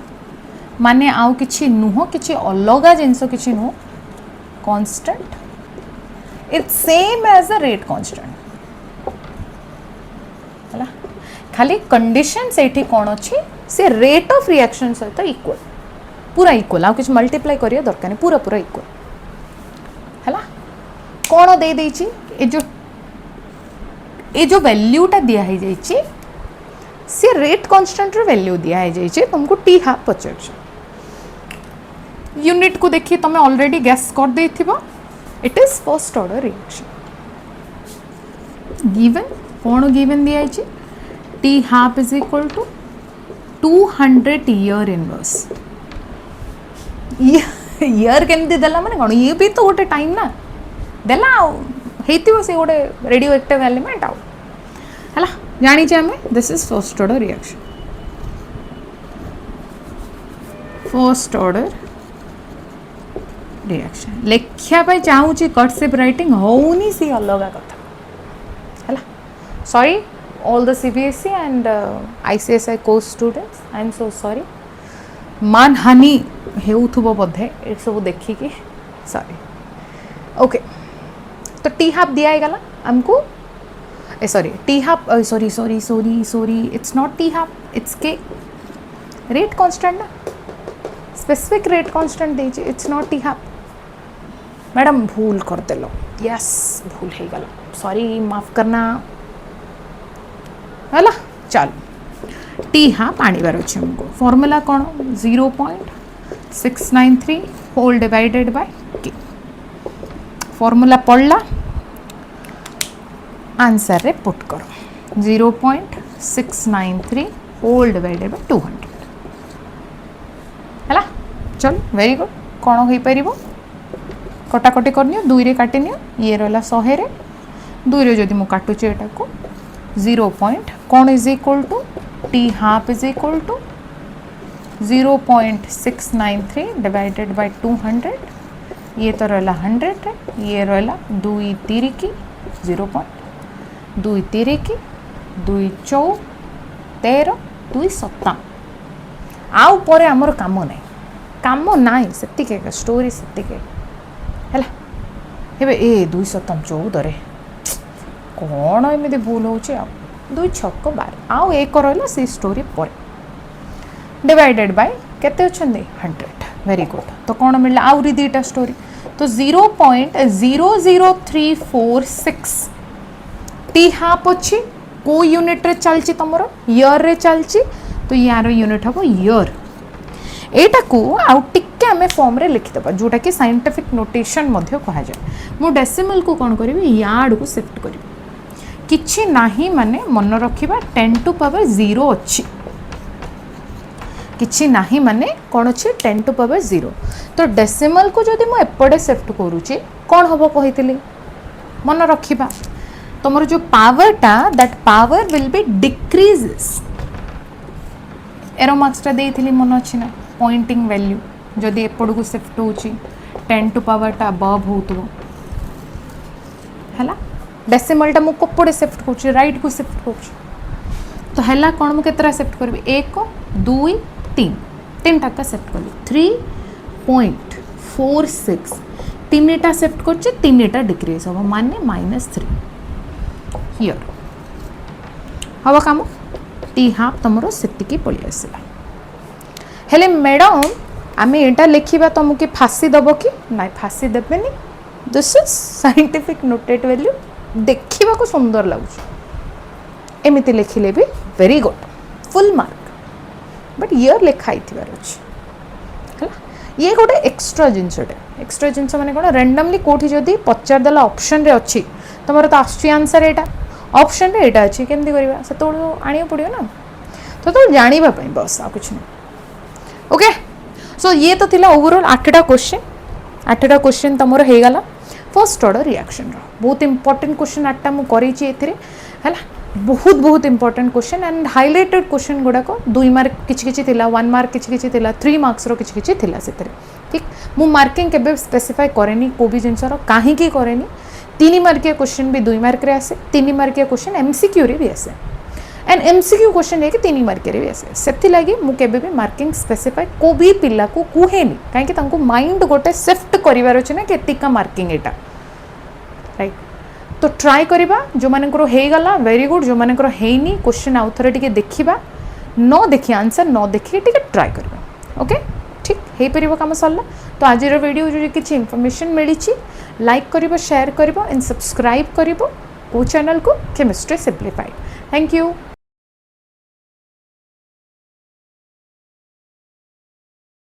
माने आउ किछि नुह, किछि अलगा जिंस किछि नुह, constant it's same as a rate constant हला। खाली कंडीशन सेठी कोन अछि से रेट ऑफ रिएक्शन सहित इक्वल, पूरा इक्वल, आउ किछि मल्टीप्लाई करिया दरकार नहीं, पूरा पूरा इक्वल हला। कोन दे देछि ए जो वैल्यूटा दिया है जाइछि सी रेट कांस्टेंट रो वैल्यू दिया है जाइछि, तुमको टी हाफ पचर यूनिट को देखिए तुम ऑलरेडी गैस कर देथिबो, it is first order reaction given. कौन गिवन दिया है t half is equal to 200 year inverse. Year केमती देला माने कोन, ये भी तो गोटे टाइम ना देला हेतिबो से गोटे रेडियो एक्टिव एलिमेंट आउ हला जानी हमें this is first order reaction, first order reaction लेखिया पाई चाहूची कर्सिव राइटिंग होउनी सी अलग कथा हला। Sorry all the CBSE and ICSI course students, I am so sorry, मान हानि हेउथुबो बोधे ए सब देखि कि सॉरी। ओके तो टी हाफ दिया है गला हमको, sorry t half, sorry sorry sorry sorry it's not t half, it's k rate constant ना, स्पेसिफिक रेट कांस्टेंट दीजिए, it's not t half. Madam भूल कर देलो, यस भूल हो गला, सॉरी माफ करना हला। चलो टी हाफ आनिबार अछि हमको, फॉर्मूला कौन 0.693 होल डिवाइडेड बाय के, फॉर्मूला पढ़ला आंसर रे पुट करो 0.693 होल डिवाइडेड बाय 200 हला। चल वेरी गुड, कौन हो पारिबो कटाकटी करनियो, 2 रे काटी नियो, ये रहला 100 रे 2 रे जदि मु काटुची एटा को 0 पॉइंट कौन is equal to T half is equal to 0.693 divided by 200, ये तो रहला 100 रे, ये रहला 2 3 की 0.2 3 की 2 4 13 2 7 आउ परे हमर काम नै, काम नाई सेतिके स्टोरी सेतिके हला। हेबे ए 2 7 14 रे कौन एमती भूल हो 2 6 12 आउ एक रहला से स्टोरी पर डिवाइडेड बाय केते अछंदे 100, वेरी गुड। तो कौन मिलला आउरी दीटा स्टोरी, तो 0.00346 टी हाफ अच्छी को यूनिट रे चलची तुमर ईयर रे चलची, तो यार यूनिट हम ईयर, एटा को आउ टिके आमे फॉर्म रे लिखि देबा जोटा कि साइंटिफिक नोटेशन मध्य कहा जाय। मु डेसिमल को कोन करबी यार्ड को शिफ्ट करबी, किछि नाही माने मन रखिबा 10 टू पावर 0 अछि, किछि नाही माने कोन अछि 10 टू पावर 0। तो डेसिमल को जदि मु एपडे शिफ्ट करूची कोन हबो कहितली मन रखिबा, तमरो जो पावर टा that power will be decreases, arrow marks टा देइथिली मन अछि ना, पॉइंटिंग वैल्यू जदि एपड को शिफ्ट होची 10 टू पावर टा अबव होतबो हला। डेसिमलटा मु कोपड़े शिफ्ट कर राइट को शिफ्ट कर तो है कौन मुझे केतरा शिफ्ट करी 1 2 3 तीन टाका शिफ्ट कली 3.46 तीनटा शिफ्ट कर तीनटा डिक्रीज हम माने -3 हियर हम कम टी हाफ तुम से पलि आसला हेले मैडम आम यहाँ लिखा तुमको फाँसी दब कि ना फाँसी देवे this is scientific noted value देखा सुंदर लगुच एमती लिखिले भी very good full mark but year लिखाई अच्छे ये गोटे एक्स्ट्रा जिनसटे एक्स्ट्रा जिनस मैंने कौन रैंडमली कौटी जदि पचारदेला ऑप्शन रे अच्छी तुम तो आंसर यहाँ ऑप्शन रे यहाँ अच्छी केमती करवा से आने पड़ो ना तो जानापी बस आ कुछ नहीं ओके सो ये तो थिला ओवरऑल 8टा क्वेश्चन तुम होगला फर्स्ट ऑर्डर रिएक्शन बहुत इंपोर्टेंट क्वेश्चन 8टा मुझे है बहुत important question and highlighted question गुड़ाक 2 मार्क किछि 1 मार्क किछि 3 मार्क्स किछि ठीक मु मार्किंग केबे स्पेसिफाई करेनी को भी जिनसर कहीं करेनी 3 मार्किया क्वेश्चन भी 2 मार्क रे आसे 3 मार्किया क्वेश्चन एमसीक्यू रे भी आसे एंड एमसीक्यू क्वेश्चन है कि 3 मार्क रे भी आसे सेति लागि मु केबे भी मार्किंग स्पेसिफाई को भी पिला को कुहेनी काहे कि तांको माइंड गोटे शिफ्ट करिवार अछि ना केतिका मार्किंग एटा राइट तो ट्राई करिबा जो मानकर हेगला वेरी गुड जो मानकर हेनी क्वेश्चन आउ थरे टिके देखिबा न देखि आंसर न देखि टिके ट्राई करिबा ओके ठीक हे परिबो काम सरला तो आज वीडियो जो किछि इन्फॉर्मेशन मिली लाइक करिबो शेयर करिबो एंड सब्सक्राइब करिबो को चैनल को केमिस्ट्री सिंपलीफाइड थैंक यू।